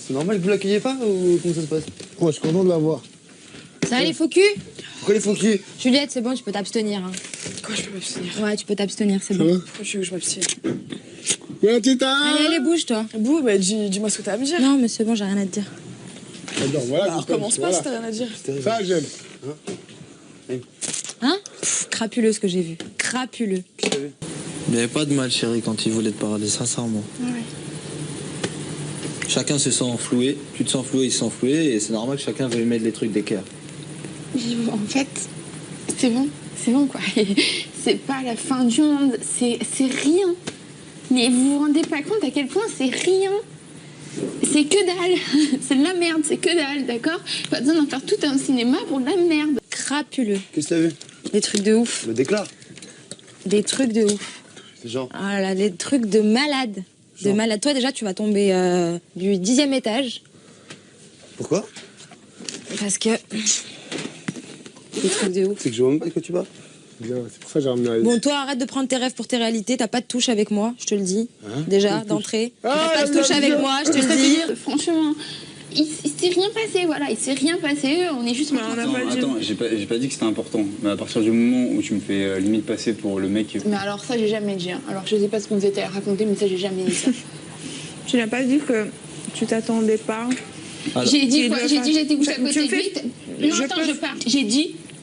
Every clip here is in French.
C'est normal que vous l'accueillez pas ou comment ça se passe? Moi, je suis content de la voir. Ça va les faux culs? Pourquoi les faux culs? Juliette, c'est bon, tu peux t'abstenir. Hein. Quoi, je peux m'abstenir? Ouais, tu peux t'abstenir, c'est Ça bon. va? Pourquoi tu veux que je m'abstienne? Ouais, Tita. Allez, bouge toi. Bouh, bah dis-moi ce que t'as à me dire. Non, mais c'est bon, j'ai rien à te dire. Attends, voilà. Alors commence pas si t'as rien à dire. Ça, j'aime. Hein? Pff, crapuleux ce que j'ai vu. Crapuleux. Qu'est-ce que t'as vu? Il n'y avait pas de mal, chérie, quand il voulait te parler, sincèrement. Ouais. Chacun se sent floué, tu te sens floué, il se sent floué, et c'est normal que chacun veuille mettre les trucs d'équerre. En fait, c'est bon quoi. C'est pas la fin du monde, c'est rien. Mais vous vous rendez pas compte à quel point c'est rien. C'est que dalle. C'est de la merde, c'est que dalle, d'accord? Pas besoin d'en faire tout un cinéma pour de la merde. Crapuleux. Qu'est-ce que t'as vu? Des trucs de ouf. Me déclare. Des trucs de ouf. C'est genre. Ah là, des trucs de malade. De Genre. malade. Toi, déjà, tu vas tomber du 10e étage. Pourquoi? Parce que. Des trucs de ouf. C'est que je vois même pas de quoi tu parles. Bien, c'est pour ça que j'ai ramené Alice. Bon, toi, arrête de prendre tes rêves pour tes réalités. T'as pas de touche avec moi, je te le dis. Hein? Déjà, d'entrée. Ah, T'as pas de touche avec moi, je te le dis. Franchement, il s'est rien passé, voilà. Il s'est rien passé, on est juste... Attends, j'ai pas dit que c'était important. Mais à partir du moment où tu me fais limite passer pour le mec... Mais alors ça, j'ai jamais dit. Hein. Alors je sais pas ce qu'on vous était à raconter, mais ça, j'ai jamais dit ça. Tu n'as pas dit que tu t'attendais pas. Alors, J'ai dit quoi? J'ai dit j'étais couchée à Tu côté me de lui. fais- Non, attends, je pars.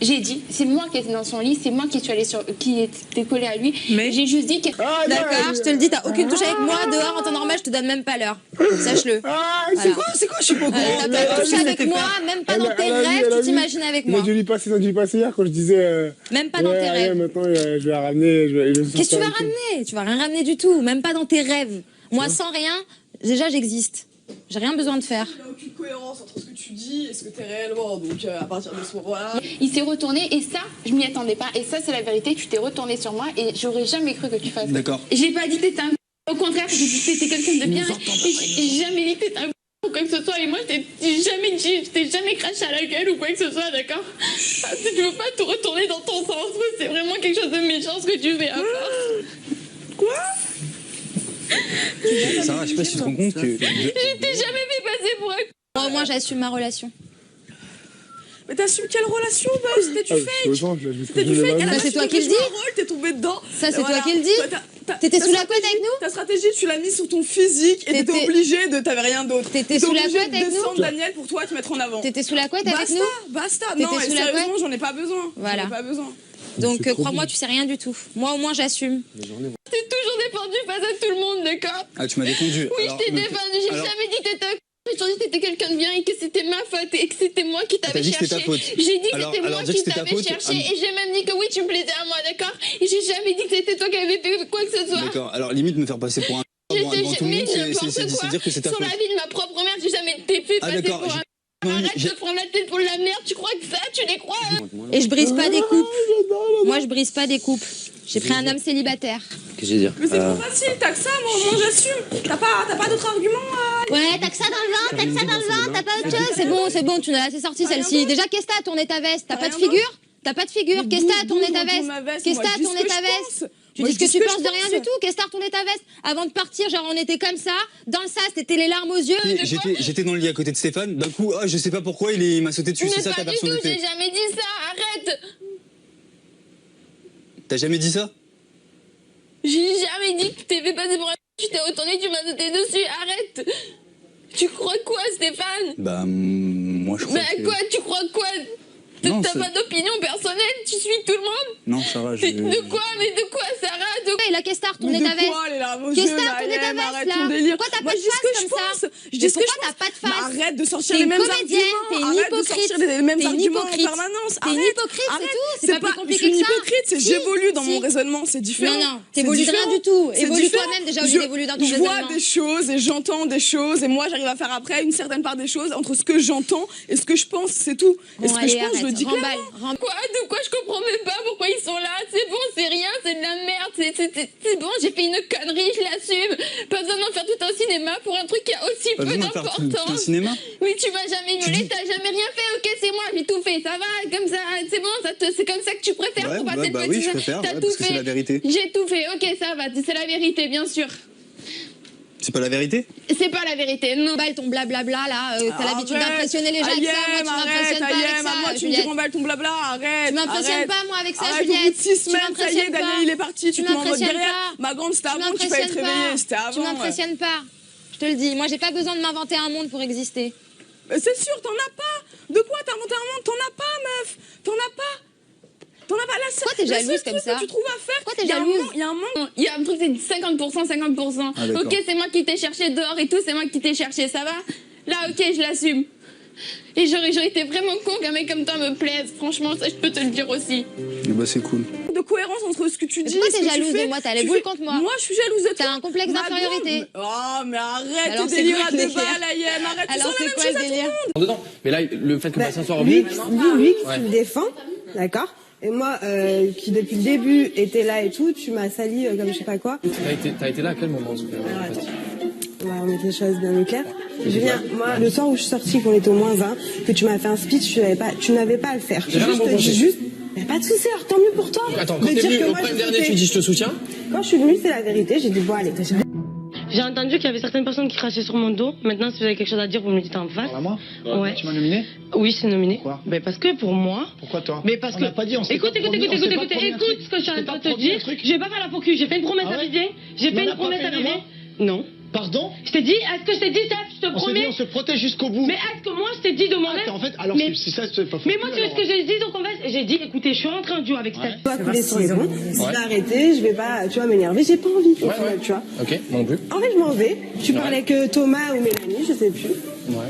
J'ai dit, c'est moi qui étais dans son lit, c'est moi qui suis allée qui était collée à lui. Mais- J'ai juste dit que... Ah, D'accord, je te le dis, t'as aucune touche avec moi. Dehors, en temps normal, je te donne même pas l'heure. Sache-le. Ah, Voilà. C'est quoi? Je suis pas au courant. T'as pas de touche avec moi, même pas dans tes rêves, tu t'imagines avec Il moi. a dû lui passer hier quand je disais. Même pas dans tes ouais, rêves. maintenant, je vais la ramener. Qu'est-ce que tu vas ramener? Tu vas rien ramener du tout, même pas dans tes rêves. Moi, sans rien, déjà, j'existe. J'ai rien besoin de faire. Il n'y a aucune cohérence entre ce que tu dis et ce que t'es réellement. Donc à partir de ce moment-là. Il s'est retourné et ça, je m'y attendais pas. Et ça, c'est la vérité, tu t'es retourné sur moi et j'aurais jamais cru que tu fasses ça. D'accord. J'ai pas dit que t'étais un... Au contraire, j'ai dit que t'étais quelqu'un de bien. Et j'ai jamais dit que t'étais un... ou quoi que ce soit. Et moi, je t'ai jamais craché à la gueule ou quoi que ce soit, d'accord? Si tu veux pas te retourner dans ton sens, c'est vraiment quelque chose de méchant ce que tu fais à force. Sarah, je sais pas si tu te rends compte que... Je t'ai jamais fait passer pour un... Moi, au moins, j'assume ma relation. Mais t'assumes quelle relation, bah? C'était du fake. C'était du fake. Ça, c'est toi qui le dis. T'es tombé dedans. Ça, c'est Voilà. toi qui le dis. Toi, T'étais ta sous la stratégie- couette avec nous? Ta stratégie, tu l'as mise sur ton physique et t'étais T'étais- obligé de... T'avais rien d'autre. T'étais sous la obligé couette de avec nous? descendre Daniel pour toi te mettre en avant. T'étais sous la couette avec Basta, nous? basta. T'étais Non, et sous la sérieusement, couette? j'en ai pas besoin. Voilà. J'en ai pas besoin. Donc, C'est trop crois-moi, bien. tu sais rien du tout. Moi, au moins, j'assume. T'es toujours défendu face à tout le monde, d'accord? Ah, tu m'as défendu. Oui, Alors, je t'ai mais- défendu. J'ai alors- jamais dit que t'étais un... J'ai toujours dit que t'étais quelqu'un de bien et que c'était ma faute et que c'était moi qui T'as t'avais dit que cherché. c'était ta faute. J'ai dit que Alors- c'était alors moi dire qui que c'était ta t'avais faute, cherché ah, et j'ai même dit que oui, tu me plaisais à moi, d'accord? Et j'ai jamais dit que c'était toi qui avais fait quoi que ce soit. D'accord, alors limite me faire passer pour un... J'étais devant tout le monde, jamais c'est dire que c'est ta sur faute. la vie de ma propre mère, j'ai jamais été fait Ah, passer d'accord, pour un... Non, Arrête j'ai- de prendre la tête pour de la merde, tu crois que ça, tu les crois? Et je brise pas des couples. Moi, je brise pas des couples. J'ai pris un homme célibataire. Qu'est-ce que j'ai dire? Mais c'est trop facile, t'as que ça, moi j'assume. T'as pas d'autres arguments Ouais, t'as que ça dans le ventre, t'as que ça dans le ventre, t'as pas autre chose. C'est bon, tu nous l'as sorti celle-ci. Déjà, qu'est-ce que t'as à tourner ta veste? T'as pas de rien figure? T'as pas de figure? Qu'est-ce que t'as à tourner ta veste? Qu'est-ce que t'as à tourner ta veste? Tu dis ce que tu penses de rien du tout? Qu'est-ce que t'as retourné ta veste? Avant de partir, genre on était comme ça, dans le sas, t'étais les larmes aux yeux. J'étais dans le lit à côté de Stéphane, d'un coup, je sais pas pourquoi, il m'a sauté dessus, c'est Mais ça ta pas du tout, personnalité. j'ai jamais dit ça, arrête! T'as jamais dit ça? J'ai jamais dit que tu t'es fait passer pour un... Tu t'es retourné, tu m'as sauté dessus, arrête! Tu crois quoi, Stéphane? Bah, moi je crois Mais que... quoi, tu crois quoi? Non, T'as c'est- pas d'opinion personnelle? Tu suis tout le monde? Non, Sarah, je... De quoi? Mais de quoi, Sarah? De quoi? Et là, qu'est-ce que t'as retourné Mais ta de veste? quoi, les larmes aux Qu'est-ce yeux, que t'as retourné ta Maëlle, veste arrête là? ton délire. Pourquoi t'as Moi, pas de je dis ce face que je comme ça? pense. Je Mais dis ce que pourquoi je t'as pas de Mais face? arrête de sortir T'es les une mêmes comédienne, arguments. t'es une Arrête de hypocrite. sortir les mêmes T'es une arguments en hypocrite. permanence. T'es une Arrête. hypocrite, c'est Arrête. tout. C'est pas plus Je compliqué suis une que ça. hypocrite, c'est Si. j'évolue dans Si. mon raisonnement, c'est différent. Non, C'est t'évolues de rien différent. du tout. C'est Évolue différent. toi-même déjà au lieu d'évoluer dans ton Je vois raisonnement. des choses et j'entends des choses et moi j'arrive à faire après une certaine part des choses entre ce que j'entends et ce que je pense, c'est tout. Et ce que je pense, je le dis clairement. Quoi? De quoi? Je comprends même pas pourquoi ils sont là. C'est bon, c'est rien, c'est de la merde. C'est bon, j'ai fait une connerie, je l'assume. Pas besoin d'en faire tout un cinéma pour un truc qui a aussi Pas peu besoin de faire tout un d'importance. cinéma. Oui, tu m'as jamais violé, t'as jamais rien fait. Ok, c'est moi, j'ai tout fait. Ça va, comme ça, c'est bon, c'est comme ça que tu préfères Ouais, pour pas bah, cette bah petite... oui, je préfère, T'as ouais, tout parce que c'est fait. la vérité. J'ai tout fait, ok, ça va, c'est la vérité, bien sûr. C'est pas la vérité? C'est pas la vérité, non. Balle ton blablabla là, t'as l'habitude d'impressionner les gens avec ça, moi tu m'impressionnes pas avec ça, moi tu me dis Juliette. qu'on balle ton blabla, arrête. Tu m'impressionnes pas moi avec ça, Arrête, Juliette. au bout de 6 Tu semaines, ça y est, m'impressionnes Daniel pas. il est parti, tu te mets en mode m'impressionnes derrière. pas. Ma grande, c'était Tu avant, tu peux être m'impressionnes réveillée, pas. c'était avant. Tu m'impressionnes pas. Je te le dis, moi j'ai pas besoin de m'inventer un monde pour exister. C'est sûr, t'en as pas. De quoi t'as inventé un monde? T'en as pas, meuf. T'en as pas. T'en as pas. Là, Pourquoi t'es jalouse comme ça? que tu trouves à faire. Pourquoi t'es jalouse? Il y a un manque. Il y a un truc, c'est 50%, 50%. Ah, d'accord. Ok, c'est moi qui t'ai cherché dehors et tout, c'est moi qui t'ai cherché, ça va? Là, ok, je l'assume. Et j'aurais été vraiment con qu'un mec comme toi me plaise. Franchement, ça, je peux te le dire aussi. Bah, c'est cool. De cohérence entre ce que tu dis. Pourquoi et ce t'es que tu jalouse fais. de moi? T'as les Tu boules fais- contre moi. Moi, je suis jalouse de toi. T'as un complexe Ma d'infériorité. grande. Oh, mais arrête Alors, tes c'est délires quoi à le 2 délire balles, Ayem. Arrête, tu Alors sens la c'est même quoi chose le à tout le délire? monde. Dedans. Mais là, le fait que Bastien soit Lui, revenu. lui qui Ouais. me défend, d'accord? Et moi, qui depuis le début était là et tout, tu m'as sali comme je sais pas quoi. T'as été là à quel moment, Sophia? On va remettre les choses bien au clair. Julien, moi, le soir où je suis sortie, qu'on était au -20, que tu m'as fait un speech, tu n'avais pas à le faire. J'ai rien à me reprocher. Mais pas de souci, alors tant mieux pour toi. Attends, De quand t'es dire venu que au moi, prime je dernier, sautais. tu dis je te soutiens? Quand je suis venue, c'est la vérité, j'ai dit bon, allez, t'as J'ai entendu qu'il y avait certaines personnes qui crachaient sur mon dos. Maintenant, si vous avez quelque chose à dire, vous me le dites en face. À moi? Ouais. Tu m'as nominé? Oui, c'est nominé. Pourquoi? Ben parce que pour moi. Pourquoi toi? Mais parce On que. n'a pas dit, on s'est Écoute, pas écoute, promis, écoute, on s'est écoute, pas écoute, promis un écoute truc. ce que je suis en On s'est train pas de te promis un dire. truc. Je vais pas faire la focus. J'ai fait une promesse Ah à ouais? Vivien. J'ai Mais fait on une n'a pas promesse fait à les Vivien. mois? Non. Pardon? Je t'ai dit, est-ce que je t'ai dit, Steph, je te On s'est dit, promets. on se protège jusqu'au bout. Mais est-ce que moi, je t'ai dit de moi-même. En fait, alors mais, si ça, c'est pas mais moi, tu sais ce que j'ai dit donc en fait, j'ai dit, écoutez, je suis rentrée en duo avec Steph. pas couler sur les ponts. Je vais arrêter, je vais pas, tu vois, m'énerver. J'ai pas envie, au final, tu vois. Ok, moi non plus. En fait, je m'en vais. Tu parlais avec Thomas ou Mélanie, je sais plus.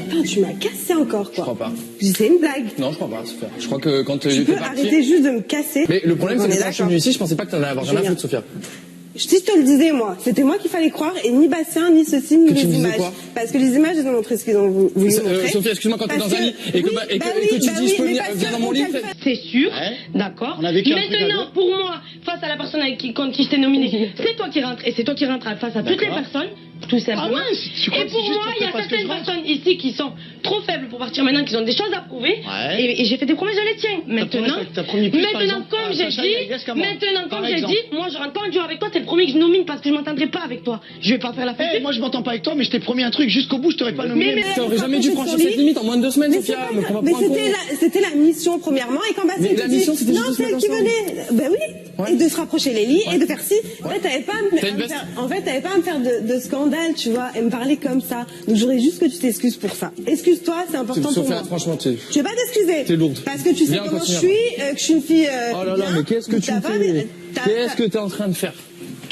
Putain, tu m'as cassé encore, quoi. Je crois pas. J'ai dit, c'est une blague. Non, je crois pas, Sophia. Je crois que quand Tu j'étais peux parti. arrêter juste de me casser. Mais le problème, On c'est est que quand je suis d'accord. venu ici, je pensais pas que t'en allais avoir rien à Julien. foutre, Sophia. Si je te le disais, moi, c'était moi qu'il fallait croire, et ni Bastien, ni ceci, ni Que les tu me disais images. quoi Parce que les images, elles ont montré ce qu'ils ont voulu montrer. Sophia, excuse-moi, quand t'es Parce dans un que- lit et que, oui, et que, bah et que oui, tu bah dis oui, je peux mais venir parce viens dans que mon on lit. peut le faire. C'est sûr, Ouais. d'accord. On a vécu un truc à Maintenant, deux. pour moi, face à la personne avec qui, contre qui je t'ai nominé, c'est toi qui rentres et c'est toi qui rentres face à toutes les D'accord. personnes, tout simplement. Ah ouais, tu crois Et que pour c'est juste moi, pour il y a faire parce que certaines je rentre? personnes ici qui sont trop faibles pour partir maintenant, qui ont des choses à prouver. Ouais. Et j'ai fait des promesses, je les tiens. Maintenant, T'as promis plus, par maintenant exemple, comme à j'ai Sacha dit, Yagues qu'à moi. maintenant Par comme j'ai exemple. dit, moi je rentre pas en duo avec toi, t'es le premier que je nomine parce que je m'entendrai pas avec toi. Je vais pas faire la fête. Eh, moi je m'entends pas avec toi, mais je t'ai promis un truc jusqu'au bout, je t'aurais pas nominé. mais- T'aurais jamais dû Quand franchir t'es sur cette lui- limite en moins de 2 semaines, Mais c'est Sophia. pas Me grave. prends pas Mais pour un con. c'était la mission, premièrement, et quand Bastien Mais la te dit, mission, c'était non, juste de se c'est elle mettre qui ensemble. venait. Ben oui. Ouais. Et de se rapprocher les lits, Ouais. et de faire ci. En fait, t'avais pas à me T'as une me veste faire, en fait, t'avais pas à me faire de scandale, tu vois, et me parler comme ça. Donc, j'aurais juste que tu t'excuses pour ça. Excuse-toi, c'est important pour Sophia, moi. franchement, Je vais pas t'excuser. T'es lourde. Parce que tu sais Viens, comment je continue. suis, que je suis une fille. Oh là là, bien. mais qu'est-ce que tu T'as me pas- fais? t'as- Qu'est-ce que t'es en train de faire?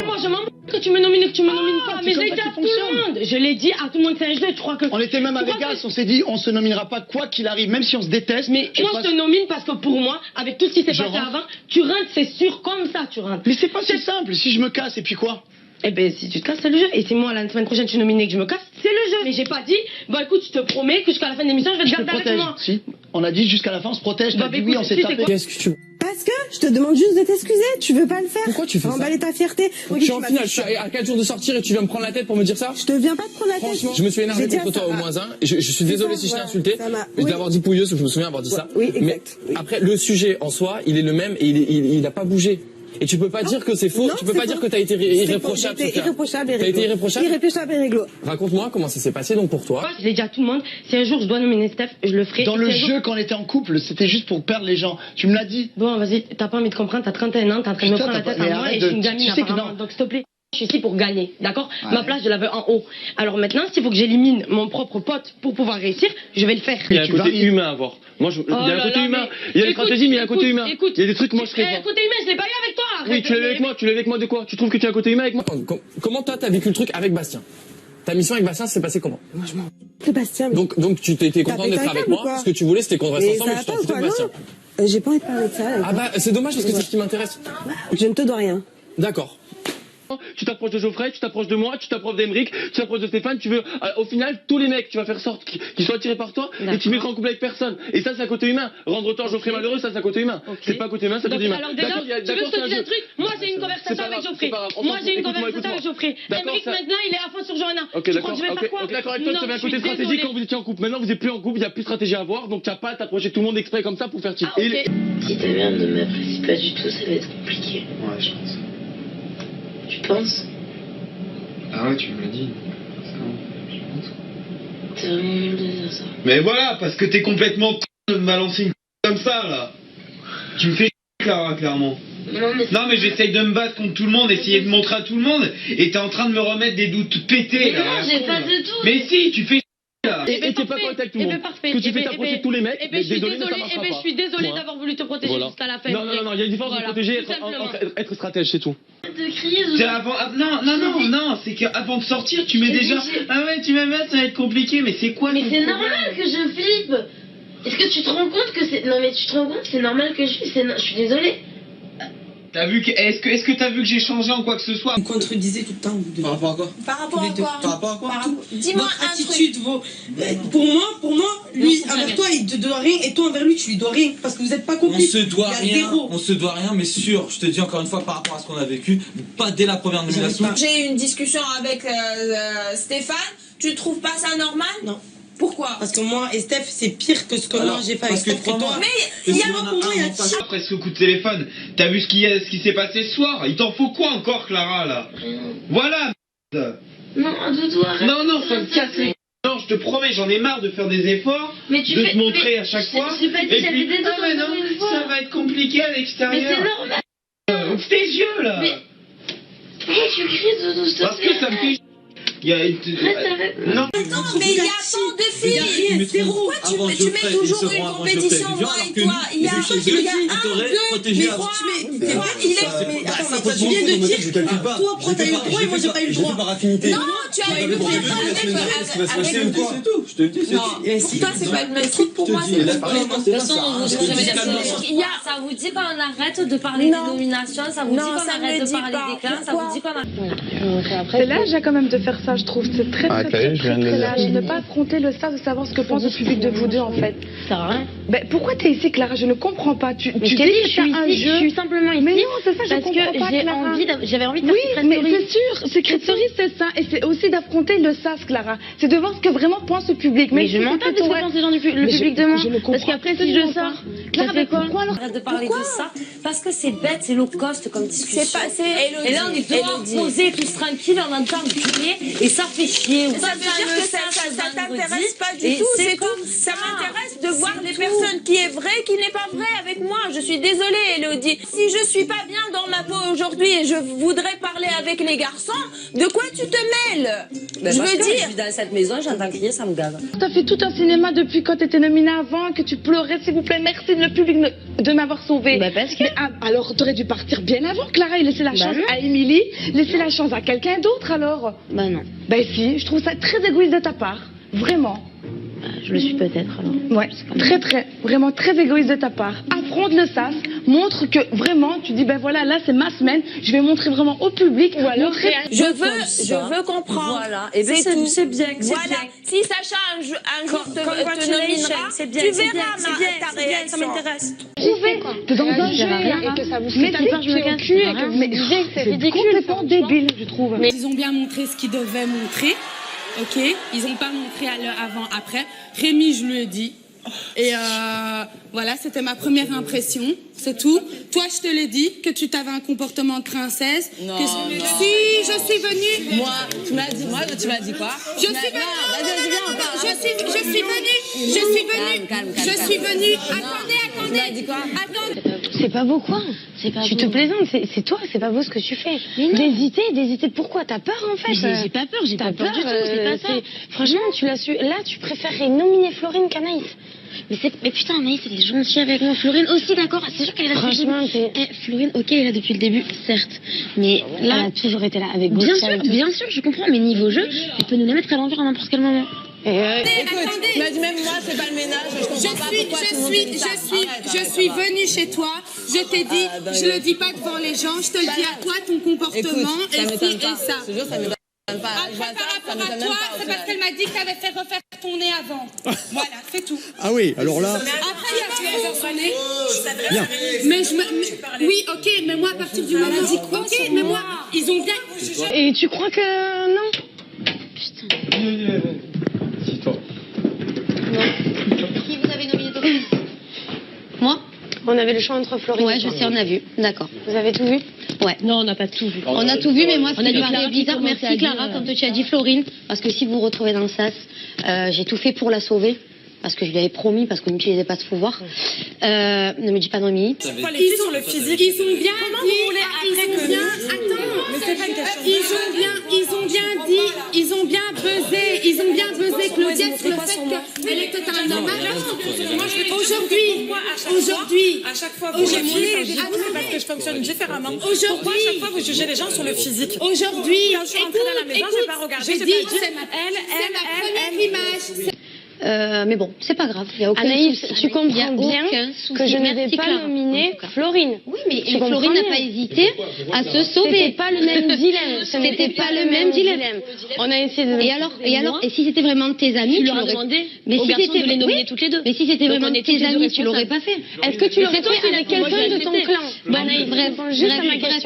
Moi je m'en fous que tu me nomines ou que tu me nomines pas, c'est mais comme j'ai ça dit à que ça tout le fonctionne. monde. Je l'ai dit à tout le monde, c'est un jeu, tu crois que. On était même à Tu crois Vegas, que- on s'est dit on se nominera pas quoi qu'il arrive, même si on se déteste. Mais moi passe- je te nomine parce que pour moi, avec tout ce qui s'est Je passé rentre. avant, tu rentres, c'est sûr, comme ça tu rentres. Mais c'est pas si simple, si je me casse et puis quoi? Eh ben si tu te casses, c'est le jeu. Et si moi la semaine prochaine tu es nominé et que je me casse, c'est le jeu. Mais j'ai pas dit, bon écoute, je te promets que jusqu'à la fin de l'émission, je vais te Je te garder avec protège. moi. Si, on a dit jusqu'à la fin on se protège, Bah, t'as dit écoute, oui, on s'est si, c'est tapé. quoi Qu'est-ce que tu. Parce que je te demande juste de t'excuser, tu veux pas le faire. Pourquoi tu fais ça? Emballer ta fierté. Je Oui, suis tu en m'as finale, fait je suis ça. à 4 jours de sortir et tu viens me prendre la tête pour me dire ça? Je te viens pas de prendre la tête. Franchement, je me suis énervé J'ai dit contre à toi au ça, moins un. Je suis désolé ça, si je t'ai voilà, insulté. ça m'a- Je oui. d'avoir dit pouilleuse, je me souviens avoir dit ça. Oui, exact, Mais oui. après, le sujet en soi, il est le même et il n'a pas bougé. Et tu peux pas dire que c'est faux, Non, tu peux c'est pas dire faux. que t'as été C'est faux, irréprochable. j'étais Sophia. irréprochable et T'as réglo. été irréprochable. Irréprochable et réglo. Raconte-moi comment ça s'est passé donc pour toi. Moi, je l'ai dit à tout le monde, si un jour je dois nominer Steph, je le ferai. Dans Et le si un jour- jeu quand on était en couple, c'était juste pour perdre les gens. Tu me l'as dit. Bon, vas-y, t'as pas envie de comprendre, t'as 31 ans, t'es en train de me Putain, prendre la t'as tête pas- à mais moi arrête et je suis de- une gamine tu sais que apparemment. non. Donc s'il te plaît, je suis ici pour gagner, d'accord? Ouais. Ma place, je la veux en haut. Alors maintenant, s'il faut que j'élimine mon propre pote pour pouvoir réussir, je vais le faire. Il y a un côté humain à voir. Moi, il Oh là là, mais écoute, écoute, Il y a des trucs que moi je ferais pas. Côté humain, je l'ai pas eu avec toi. Oui, arrête, tu l'avais mais- avec moi, tu l'avais avec moi de quoi? Tu trouves que tu as un côté humain avec moi? Comment toi t'as vécu le truc avec Bastien? Ta mission avec Bastien s'est passée comment? Sébastien, mais Donc tu t'étais T'as content pété d'être un avec câble ou moi. quoi? Ce que tu voulais c'était qu'on reste mais ensemble ça et va je t'en pas ou foutais quoi? de Bastien. Non, j'ai pas envie de parler de ça. Ah bah c'est dommage parce que c'est ce qui m'intéresse. Je ne te dois rien. D'accord. Tu t'approches de Geoffrey, tu t'approches de moi, tu t'approches d'Emeric, tu t'approches de Stéphane, tu veux, au final, tous les mecs, tu vas faire sorte qu'ils soient attirés par toi et tu mettras en couple avec personne. Et ça, c'est un côté humain. Rendre autant Geoffrey malheureux, ça, c'est un côté humain. Ok. C'est pas un côté humain, c'est un Donc, côté humain. alors déjà, D'accord, tu veux que je c'est te un dise un jeu. truc? Moi j'ai une C'est conversation pas avec grave, Geoffrey. c'est pas grave. Moi j'ai une Écoute-moi, conversation avec Geoffrey. D'accord, Emeric ça- maintenant il est à fond sur Johanna. Ok, Tu crois d'accord, que je vais ok, faire quoi? ok, d'accord avec toi, Non, tu avais un je suis côté stratégique désolée. quand vous étiez en couple. Maintenant, vous êtes plus en couple, il n'y a plus de stratégie à avoir, donc tu n'as pas à t'approcher de tout le monde exprès comme ça pour faire tilt. Ah, ok. Si ta mère ne m'apprécie pas du tout, ça va être compliqué. Ouais, je pense. Tu penses? Ah ouais, tu me l'as dit. T'es vraiment nul de dire ça. Mais voilà, parce que t'es complètement con de me balancer une comme ça, là. Tu me fais Clara, clairement. Non, mais j'essaye de me battre contre tout le monde, essayer de montrer à tout le monde, et t'es en train de me remettre des doutes pétés, Mais là. non, j'ai pas de doute. Mais si, tu fais là. Et t'es pas correct avec tout le monde. Que tu fais t'approcher de tous les mecs, je suis désolé, mais ça désolée, marchera pas. je suis désolée Point. d'avoir voulu te protéger Voilà. jusqu'à la fin. Non, il y a une différence entre protéger et être stratège, c'est tout. De crier, C'est avant... Non, c'est qu'avant de sortir, tu mets déjà... Ah ouais, tu vas mettre, ça va être compliqué, mais c'est quoi Mais ton c'est problème? normal que je flippe. Est-ce que tu te rends compte que c'est... Non mais tu te rends compte que c'est normal que je flippe, je suis désolée. T'as vu que... Est-ce que t'as vu que j'ai changé en quoi que ce soit? Vous contredisez tout le temps. Par rapport à quoi? Par rapport à quoi? Par rapport à quoi? Dis-moi un attitude, truc. Pour moi, lui envers toi il te doit rien et toi envers lui tu lui dois rien parce que vous êtes pas complices. On se doit rien, mais sûr, je te dis encore une fois par rapport à ce qu'on a vécu, pas dès la première nomination. J'ai eu une discussion avec Stéphane, tu trouves pas ça normal? Non. Pourquoi? Parce que moi et Steph c'est pire que ce que moi j'ai fait avec Steph et toi. Mais il y a un moment, il y a Après ce coup de téléphone, t'as vu ce qui s'est passé ce soir? Il t'en faut quoi encore, Clara, là? Voilà, merde. Non, Doudou, arrête. Non, ça me casse les... Non, je te promets, j'en ai marre de faire des efforts, Mais tu de fais- te montrer mais à chaque je- fois. j'ai pas dit Et j'avais puis, des doutes ah mais non, encore une fois. ça va être compliqué à l'extérieur. Mais c'est normal. Ouvre tes yeux, là. Mais pourquoi tu cries, Doudou, s'il te Parce que ça me fait... Il y a une... Non. Attends, mais il y a tant de filles. Pourquoi tu mets toujours une compétition moi et toi? Il y a un, deux, mais trois, il est. Mais attends, tu viens de dire toi, pourquoi t'as eu le droit et moi j'ai pas eu le droit? Non, tu as eu le droit avec C'est tout, je te le dis. Non, pour toi c'est pas le même truc, pour moi c'est De toute façon, ça vous dit qu'on arrête de parler des nominations, ça vous dit qu'on arrête de parler des clans, ça vous dit qu'on arrête. C'est l'âge quand même de faire ça, je trouve. C'est très Ah, très t'as vu, je viens de le dire. l'âge. Ne pas affronter le stade de savoir ce que pense le public de vous deux en fait. Ça sert à rien. Ben, pourquoi t'es ici, Clara? Je ne comprends pas. Tu Mais je dis t'ai dit, que je suis c'est un ici, jeu. je suis simplement ici. Mais non, c'est ça, je parce comprends que pas, j'ai Clara. j'avais envie de faire Oui, Secret mais Story. c'est sûr, Secret Story, c'est ça. Et c'est aussi d'affronter le SAS, Clara. C'est de voir ce que vraiment pense le public. Mais je m'en tape de ce que pensent les gens le public de moi. Parce qu'après, si je sors, Clara, ça fait quoi? pourquoi alors? Arrête de parler de ça, parce que c'est bête, c'est low cost comme discussion. C'est pas- c'est- Et là, on est tous posés, tous tranquilles, on entend crier, et ça fait chier. Ça veut dire que ça t'intéresse pas du tout, c'est tout. Ça m'intéresse de voir les personnes qui est vrai, qui n'est pas vrai avec moi. Je suis désolée, Elodie. Si je suis pas bien dans ma peau aujourd'hui et je voudrais parler avec les garçons, de quoi tu te mêles? Je veux dire. Je suis dans cette maison, j'entends crier, ça me gave. T'as fait tout un cinéma depuis quand t'étais nominée avant, que tu pleurais, s'il vous plaît, merci le public de m'avoir sauvée. Bah parce que... Mais, alors t'aurais dû partir bien avant, Clara, et laisser la chance non. à Émilie, laisser la chance à quelqu'un d'autre alors. Bah non. Bah si, je trouve ça très égoïste de ta part, vraiment. Je le suis peut-être alors. Ouais, vraiment très égoïste de ta part. Affronte le SAS, montre que vraiment, tu dis ben voilà, là c'est ma semaine, je vais montrer vraiment au public. Ou alors, Je veux comprendre. Voilà, et bien c'est tout. c'est bien, c'est Voilà. bien. Si Sacha un jour te nominera, c'est bien, tu c'est bien, verras c'est bien, ta c'est bien, réaction. ça m'intéresse. T'es dans un Ça jeu sert à rien, et que ça vous mais fait t'as peur, je me casse, cul ça sert à et que rien. mais Je disais que c'est c'est ridicule, complètement débile, je trouve. Mais ils ont bien montré ce qu'ils devaient montrer, ok? Ils n'ont pas montré à l'heure avant, après. Rémi, je lui ai dit. Et voilà, c'était ma première impression, c'est tout. Toi, je te l'ai dit, que tu t'avais un comportement de princesse. Non, que non. Si, je suis venue. Moi, tu m'as dit quoi? Je suis venue. Attendez. C'est pas beau quoi. Tu te plaisantes, c'est toi, c'est pas beau ce que tu fais. D'hésiter, pourquoi? T'as peur en fait? J'ai pas peur, j'ai pas peur du tout, c'est pas ça. Franchement, tu l'as su. Là, tu préférerais nominer Florine qu'Anaïs. Mais putain, Anaïs, elle est gentille avec moi. Florine aussi, d'accord. C'est sûr qu'elle est là depuis le début. Florine, ok, elle est là depuis le début, certes. Mais là, elle a toujours été là avec vous. Bien sûr, je comprends. Mais niveau jeu, elle peut nous la mettre à l'envers à n'importe quel moment. Écoute, tu m'as dit même moi, c'est pas le ménage. Je comprends pas pourquoi tout le monde dit ça. Je suis venue chez toi, je t'ai dit, je le dis pas devant les gens, je te le dis à toi, ton comportement, et ci et ça. Je te jure, ça m'étonne pas. Après, par rapport à toi, c'est parce qu'elle m'a dit que t'avais fait refaire ton nez avant. Voilà, c'est tout. Ah oui, alors là... Après, il y a fait son nez. Bien. Oui, ok, mais moi, à partir du moment où... Ok, mais moi, ils ont bien... Et tu crois que non? Qui vous avez nominé d'office? Moi? On avait le choix entre Florine. Ouais, je sais, on a vu. D'accord. Vous avez tout vu? Ouais. Non, on n'a pas tout vu. On a tout vu, mais moi, ce qui me paraît bizarre, merci Clara, quand tu as dit Florine, parce que si vous vous retrouvez dans le sas, j'ai tout fait pour la sauver. Parce que je lui avais promis, parce qu'on n'utilisait pas ce pouvoir. Ne me dis pas Noémie. Ils sont le physique. Ils ont bien dit. Ils ont bien buzzé Claudia sur le fait qu'elle était un homme. Aujourd'hui, à chaque fois, vous jugez parce que je fonctionne différemment. Pourquoi à chaque fois vous jugez les gens sur le physique? Aujourd'hui, quand je suis rentrée dans la maison, j'ai pas regardé, j'ai pas dit c'est ma première image. Mais bon, c'est pas grave. Il y a aucun Anaïs, souci. tu comprends bien que je n'avais pas nominé Florine. Oui, mais Florine n'a pas hésité à se sauver. C'était pas le même dilemme. Ce n'était pas le même dilemme. On a essayé de. Et alors, et si c'était vraiment tes amis, tu leur as demandé aux garçons de les nominer toutes les deux. Mais si c'était vraiment tes amis, tu l'aurais pas fait. Est-ce que tu l'aurais fait avec quelqu'un de ton clan? Bref,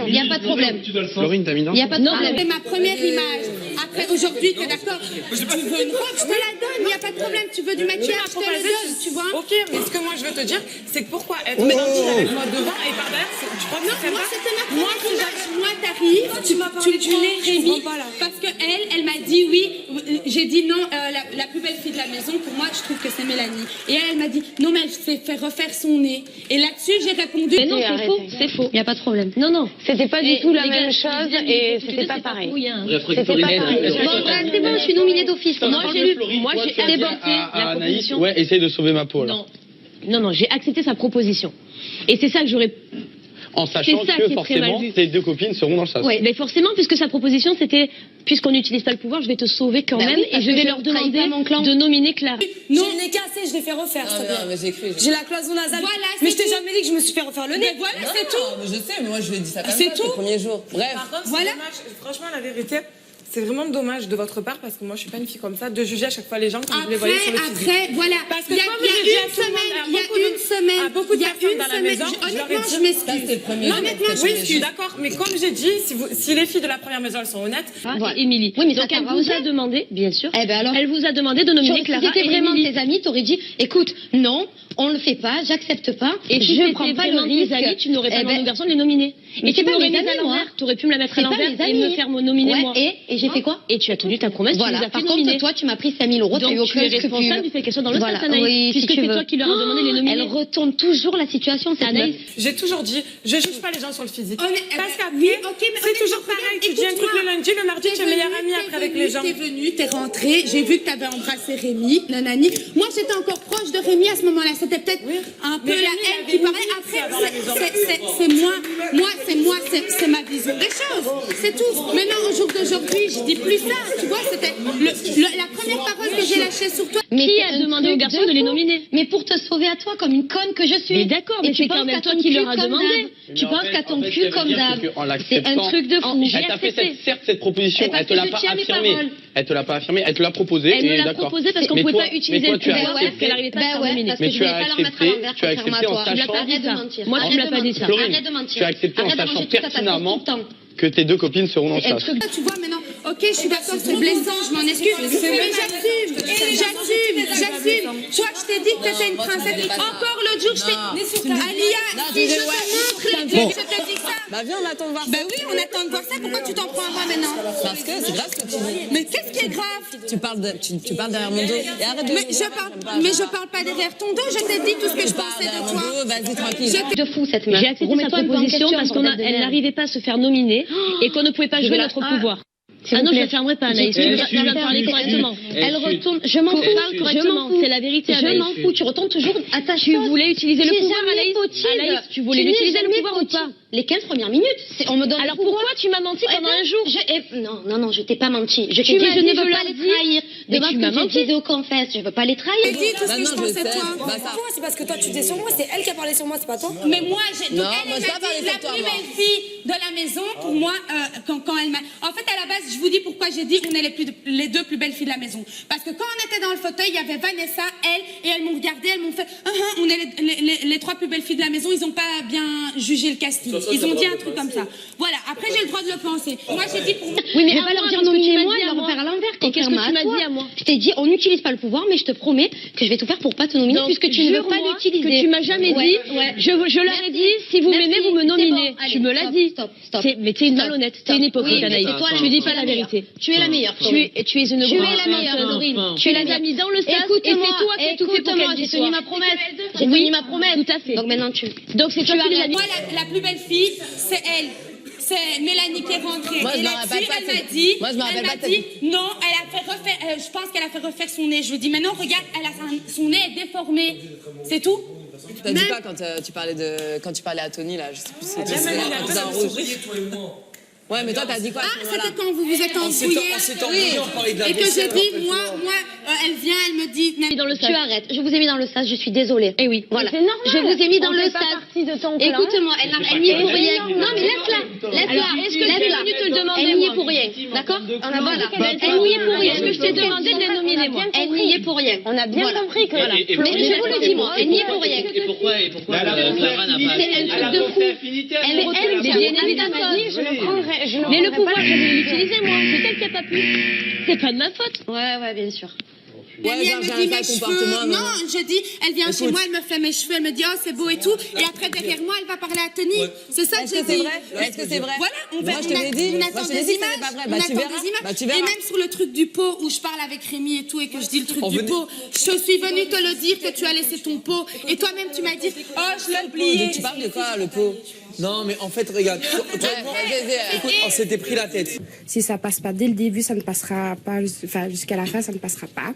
il n'y a pas de problème. Florine, t'as mis Il n'y a pas de problème. C'est ma première image. Après, aujourd'hui, t'es d'accord? Tu veux une robe, je te la donne, il n'y a pas de problème. Tu veux du maquillage, je te le donne, tu vois? Ok, mais ce que moi je veux te dire, c'est que pourquoi être gentil avec moi devant et par derrière, tu crois que non, moi c'était ma première image. Moi, t'arrives, tu l'es Rémi, parce que elle m'a dit oui. J'ai dit non, la plus belle fille de la maison, pour moi, je trouve que c'est Mélanie. Et elle m'a dit non, mais elle s'est fait refaire son nez. Et là-dessus, j'ai répondu. Mais non, c'est faux. Il n'y a pas de problème. Non. C'était pas du tout la même chose et c'était pas pareil. C'était pas pareil. Bon, c'est bon, je suis nominée d'office. Moi, j'ai débordé la proposition. Ouais, essaye de sauver ma peau. Non, j'ai accepté sa proposition. Et c'est ça que j'aurais. En sachant que forcément, tes deux copines seront dans le sas. Oui, mais forcément, puisque sa proposition c'était, puisqu'on n'utilise pas le pouvoir, je vais te sauver quand même et je vais leur demander de nominer Clara. Non, je l'ai cassé, je l'ai fait refaire. J'ai la cloison nasale. Voilà, mais je t'ai jamais dit que je me suis fait refaire le nez. Mais voilà, c'est tout. Je sais, mais moi je lui ai dit ça comme ça le premier jour. Bref. Par contre, voilà. Franchement, la vérité. C'est vraiment dommage de votre part parce que moi je suis pas une fille comme ça de juger à chaque fois les gens quand vous les voyez sur le physique. Après, voilà. Parce que il y a une semaine, beaucoup de personnes dans la maison, honnêtement, je m'excuse. Oui, je suis d'accord, mais comme j'ai dit, si les filles de la première maison elles sont honnêtes. Émilie. Oui, mais donc elle vous a demandé, bien sûr. Eh ben alors, elle vous a demandé de nominer Clara. Si c'était vraiment tes amis, t'aurais dit, écoute, non, on le fait pas, j'accepte pas. Et si je prends pas le risque, tu n'aurais pas demandé aux garçons de les nominer. Mais c'est pas mes amis, moi. T'aurais pu me la mettre à l'envers et me faire nominer moi. Et j'ai fait quoi? Et tu as tenu ta promesse, tu nous as fait nominer. Toi, tu m'as pris 5 000 €, tu as eu aucun scrupule. Donc tu es responsable du fait qu'elles soient dans le sas, Anaïs, puisque c'est toi qui leur as demandé de les nominer. Elle retourne toujours la situation, c'est Anaïs. J'ai toujours dit, je juge pas les gens sur le physique. Parce qu'après, c'est toujours pareil, tu dis un truc le lundi, le mardi, tu es meilleure amie après avec les gens. T'es venue, t'es rentrée, j'ai vu que t'avais embrassé Rémi, nanani. Moi, j'étais encore proche de Rémi à ce moment-là, c'était peut-être un peu la haine qui parlait. Après, c'est moi, c'est ma vision des choses, c'est tout. Maintenant, au jour d'aujourd'hui, je dis plus ça, tu vois, c'était la première parole que j'ai lâchée sur toi. Mais qui a demandé aux garçons de les nominer? Mais pour te sauver à toi, comme une conne que je suis. Mais d'accord, mais c'est quand même toi qui leur a demandé. Tu penses qu'à ton cul comme d'hab. C'est un truc de fou. Elle t'a fait certes cette proposition, elle te l'a pas affirmée. Elle te l'a pas affirmé, elle te l'a proposé. Elle me l'a proposé parce qu'on pouvait pas utiliser le pouvoir parce qu'elle n'arrivait pas à se nominer. Mais tu as accepté en sachant. Moi, tu me l'as pas dit ça. Arrête de mentir. Tu as accepté en sachant pertinemment que tes deux copines seront dans le sas. Tu vois maintenant, ok, je suis d'accord, c'est blessant, je m'en excuse, mais j'assume. Tu vois, je t'ai dit que t'étais une princesse. Encore l'autre jour, je t'ai... Alia, si je te montre les deux, je te dis ça. Bah viens, on attend de voir ça. Bah oui, on attend de voir ça. Pourquoi tu t'en prends à moi maintenant? Parce que c'est grave ce que tu dis. Mais qu'est-ce qui est grave? Tu parles derrière mon dos. Et arrête de... Mais je parle pas derrière ton dos, je t'ai dit tout ce que je pensais de toi. Vas-y, tranquille. De fou cette meuf. J'ai accepté sa proposition parce qu'elle n'arrivait pas à se faire nominer et qu'on ne pouvait pas jouer notre pouvoir. Ah non, je ne la fermerai pas, Anaïs. Tu vas parler correctement. Elle retourne. Je m'en fous. Parle correctement. C'est la vérité, Anaïs. Je m'en fous. Tu retournes toujours à ta chose. Tu voulais utiliser le pouvoir, Anaïs. Tu voulais utiliser le pouvoir ou pas? Les 15 premières minutes. On me donne. Alors pourquoi tu m'as menti pendant un jour? Non, je t'ai pas menti. Je t'ai dit, je ne veux pas les trahir. Mais tu m'as menti. Je disais aux confesses, je veux pas les trahir. J'ai dit tout ce que je pensais de toi. C'est parce que toi, tu dis sur moi. C'est elle qui a parlé sur moi, c'est pas toi. Mais moi, elle m'a dit la plus belle fille de la maison. Pour moi, quand elle m'a. En fait, à la base, je vous dis pourquoi j'ai dit on est les deux plus belles filles de la maison. Parce que quand on était dans le fauteuil, il y avait Vanessa, elle, et elles m'ont regardé, elles m'ont fait on est les trois plus belles filles de la maison, ils ont pas bien jugé le casting. Ils ont dit un truc comme ça. Voilà, après j'ai le droit de le penser. Moi j'ai dit pour moi. Oui, mais pas leur dire nominez-moi et leur faire à l'envers. Et qu'est-ce que tu m'as dit à moi? Je t'ai dit, on n'utilise pas le pouvoir, mais je te promets que je vais tout faire pour pas te nominer puisque tu ne veux pas l'utiliser. Que tu m'as jamais dit. Je leur ai dit, si vous m'aimez, vous me nominez. Tu me l'as dit. Mais t'es une malhonnête, t'es une hypocrite, Anaïs. Tu dis pas la vérité. Tu es la meilleure. Tu es une Tu es la meilleure, Dorine. Tu les as mis dans le sas et c'est toi qui as tout fait pour qu'elle j'ai tenu ma promesse. J'ai tenu ma promesse. Tout à fait. Donc maintenant tu. Donc c'est toi qui les as mis. Moi, la plus belle fille, c'est elle. C'est Mélanie qui est rentrée. Moi, je et me là-dessus, rappelle pas elle m'a de- dit, Moi, je me rappelle elle pas m'a de- dit, non, elle a fait refaire, je pense qu'elle a fait refaire son nez. Je lui ai dit, mais non, regarde, son nez est déformé. C'est tout. T'as dit quoi quand tu parlais à Tony là? Je sais plus si c'était un rouge. Ouais, mais toi t'as dit quoi? Ah, c'était quand vous vous êtes embrouillés. On s'est embrouillés, on parlait de la Et que vaisselle, j'ai dit, en fait. moi, elle vient, elle me dit. Tu arrêtes. Je vous ai mis dans le sas. Je suis désolée. Eh oui. Voilà. C'est normal. Je vous ai mis dans On le fait pas sas. partie de ton clan. Écoute-moi, elle n'y est pour rien. Non, mais laisse-la. Laisse-la. Est-ce que tu es venu te le demander, Elle n'y est moi? pour rien. D'accord? Voilà. Elle n'y est pour rien. Est-ce que je t'ai demandé de les nominer, moi? Elle n'y est pour rien. On a bien compris que. Voilà. Mais je vous le dis, moi. Elle n'y est pour rien. Et pourquoi Clara n'a pas... C'est un truc de fou. Elle, Bien évidemment, je le prendrai. Mais le pouvoir, je vais l'utiliser, moi. C'est elle qui a pas pu. C'est pas de ma faute. Ouais, bien sûr. Elle vient, elle me dit mes cheveux. Non, je dis, elle vient chez moi, elle me fait mes cheveux, elle me dit, oh, c'est beau et tout. Et après, derrière moi, elle va parler à Tony. C'est ça que j'ai dit. Est-ce que c'est vrai? Voilà, on Moi, je te l'ai dit. on Moi, attend je te l'ai des dit que images. c'était pas vrai. On Bah, tu attend verras. des images. Bah, tu verras. Et même sur le truc du pot où je parle avec Rémi et tout et que je dis le truc du pot, je suis venue te le dire que tu as laissé ton pot. Et toi-même, tu m'as dit, oh, je l'ai oublié. Tu parles de quoi, le pot? Non, mais en fait, regarde, écoute, on s'était pris la tête. Si ça passe pas dès le début, ça ne passera pas. Enfin, jusqu'à la fin, ça ne passera pas.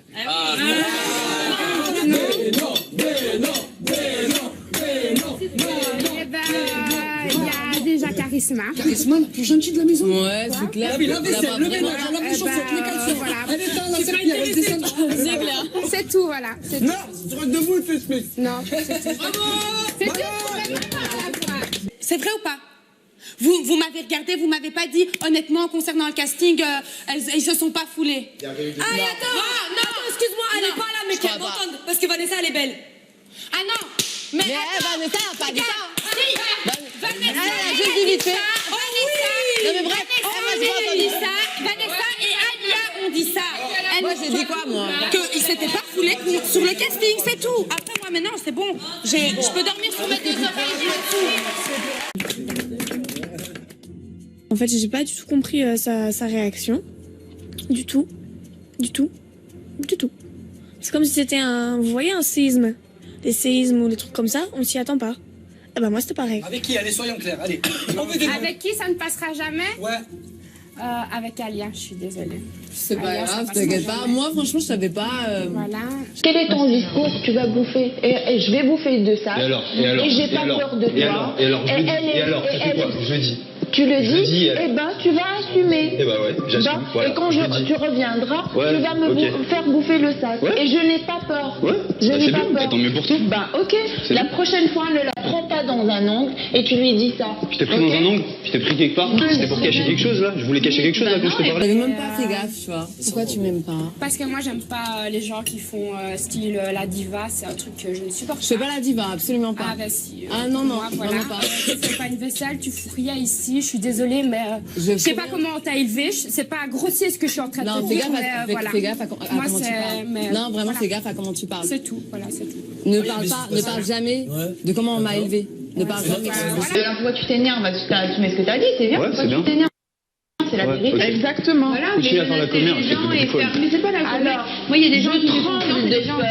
Il y a déjà Charisma. Charisma, le plus gentil de la maison. Ouais, c'est clair. Ah oui, la vaisselle, le ménage, la plus chaussettes, les caleçons. Voilà. Elle éteint la serpillère, elle descend. C'est clair. C'est tout, voilà. C'est Non, tout. tu crois de vous, tu Smith. Non, c'est tout. C'est tout. C'est vrai ou pas? Vous m'avez regardé, vous m'avez pas dit, honnêtement, concernant le casting, ils se sont pas foulés. Ah, non, excuse-moi, elle est pas là, mais qu'elle m'entende, parce que Vanessa, elle est belle. Ah non, mais Vanessa, elle a pas dit ça. Vanessa, Elle a juste dit vite fait. Non, mais bref, Vanessa et Alia ont dit ça. Moi, j'ai dit quoi, moi? Qu'ils s'étaient pas foulés sur le casting, c'est tout. Après, moi, maintenant, c'est bon. Je peux dormir sur mes deux oreilles et tout. En fait, j'ai pas du tout compris sa réaction. Du tout. C'est comme si c'était vous voyez, un séisme. Des séismes ou des trucs comme ça, on s'y attend pas. Eh ben moi, c'était pareil. Avec qui? Allez, soyons clairs. Allez. Avec qui ça ne passera jamais? Ouais. Avec Alia, je suis désolée. C'est pas grave, t'inquiète pas. Moi, franchement, je savais pas. Voilà. Quel est ton discours? Tu vas bouffer. Et je vais bouffer de ça. Et j'ai pas peur de toi. Et alors, tu fais quoi? Je dis. Tu le dis, dis, eh ben tu vas assumer. Eh ben ouais, j'assume. Voilà, et quand tu reviendras, tu vas me faire bouffer le sac. Ouais. Et je n'ai pas peur. Ouais. Je n'ai pas peur. Tant mieux pour toi. Bah ok. La prochaine fois, ne la prends pas dans un ongle et tu lui dis ça. Je t'ai pris dans un ongle, je t'ai pris quelque part. C'était pour cacher quelque chose là. Je voulais cacher quelque chose là quand je te parlais. J'avais même pas fait gaffe, tu vois. Pourquoi tu m'aimes pas? Parce que moi, j'aime pas les gens qui font style la diva. C'est un truc que je ne supporte pas. Je fais pas la diva, absolument pas. Ah bah si. Ah non, moi, voilà. vraiment pas. Tu fais pas une vaisselle, tu fous rien ici. Je suis désolée, mais je sais pas comment on t'a élevé. C'est pas grossier ce que je suis en train de te dire. Fais gaffe à comment tu parles. Non, vraiment, fais gaffe à comment tu parles. C'est tout, voilà, c'est tout. Ne parle jamais de comment on m'a élevé. Ne parle jamais. Pourquoi tu t'énerves? Tu mets ce que t'as dit, c'est bien. Pourquoi tu t'énerves? C'est la vérité. Ok. Exactement. Voilà, Continue à faire la commère, je te dis quoi. mais c'est pas la commère. Alors, moi, il y a des gens qui tremblent de peur.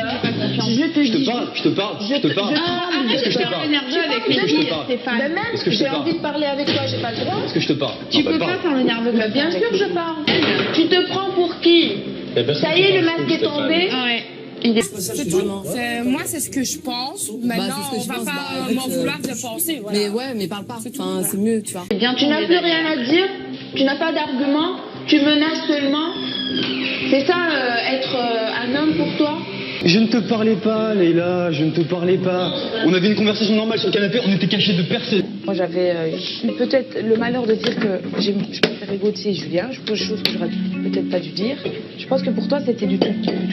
Je te parle. Arrête de faire énerver avec les filles, Stéphane. Même, j'ai envie de parler avec toi, j'ai pas le droit. Est-ce que je te parle? Tu peux pas faire le nerveux. Bah, bien sûr que je parle. Tu te prends pour qui? Ça y est, le masque est tombé. C'est tout. Moi, c'est ce que je pense. Maintenant, on va pas m'en vouloir de penser. Voilà. Mais ouais, mais parle pas. Enfin, c'est mieux, tu vois. Eh bien, tu n'as plus rien à dire. Tu n'as pas d'argument. Tu menaces seulement. C'est ça, être un homme pour toi? Je ne te parlais pas, Leïla, je ne te parlais pas. On avait une conversation normale sur le canapé, on était cachés de personne. Moi, j'avais eu peut-être le malheur de dire que je préférais Gauthier et Julien, chose que j'aurais peut-être pas dû dire. Je pense que pour toi, c'était du tout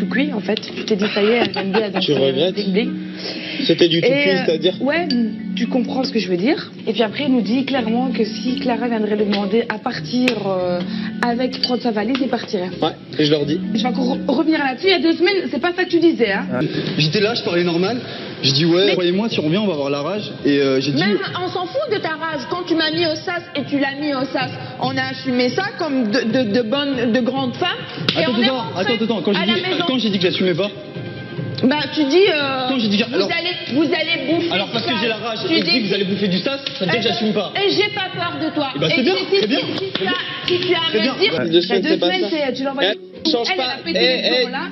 cuit, en fait. Tu t'es dit, ça y est, elle aime bien danser. Tu regrettes? Bling bling. C'était du tout cuit, c'est-à-dire? Ouais, tu comprends ce que je veux dire. Et puis après, il nous dit clairement que si Clara viendrait lui demander à partir avec prendre sa valise, il partirait. Ouais, et je leur dis. Je vais encore revenir là-dessus. Il y a 2 semaines, c'est pas ça que tu disais, hein. J'étais là, je parlais normal. Je dis ouais, croyez-moi, si on revient, on va avoir la rage. Et j'ai dit. Même on s'en fout de ta rage. Quand tu m'as mis au sas et tu l'as mis au sas, on a assumé ça comme de grandes femmes. Attends, quand j'ai dit que j'assumais pas. Bah tu dis quand j'ai dit, vous allez bouffer. Alors parce que j'ai la rage tu et je dis que vous allez bouffer du sas, ça veut dire que j'assume pas. Et j'ai pas peur de toi. Et bah c'est bien, très bien. Si tu as à me dire, il y a 2 semaines, c'est pas ça. Tu l'envoies. Change pas,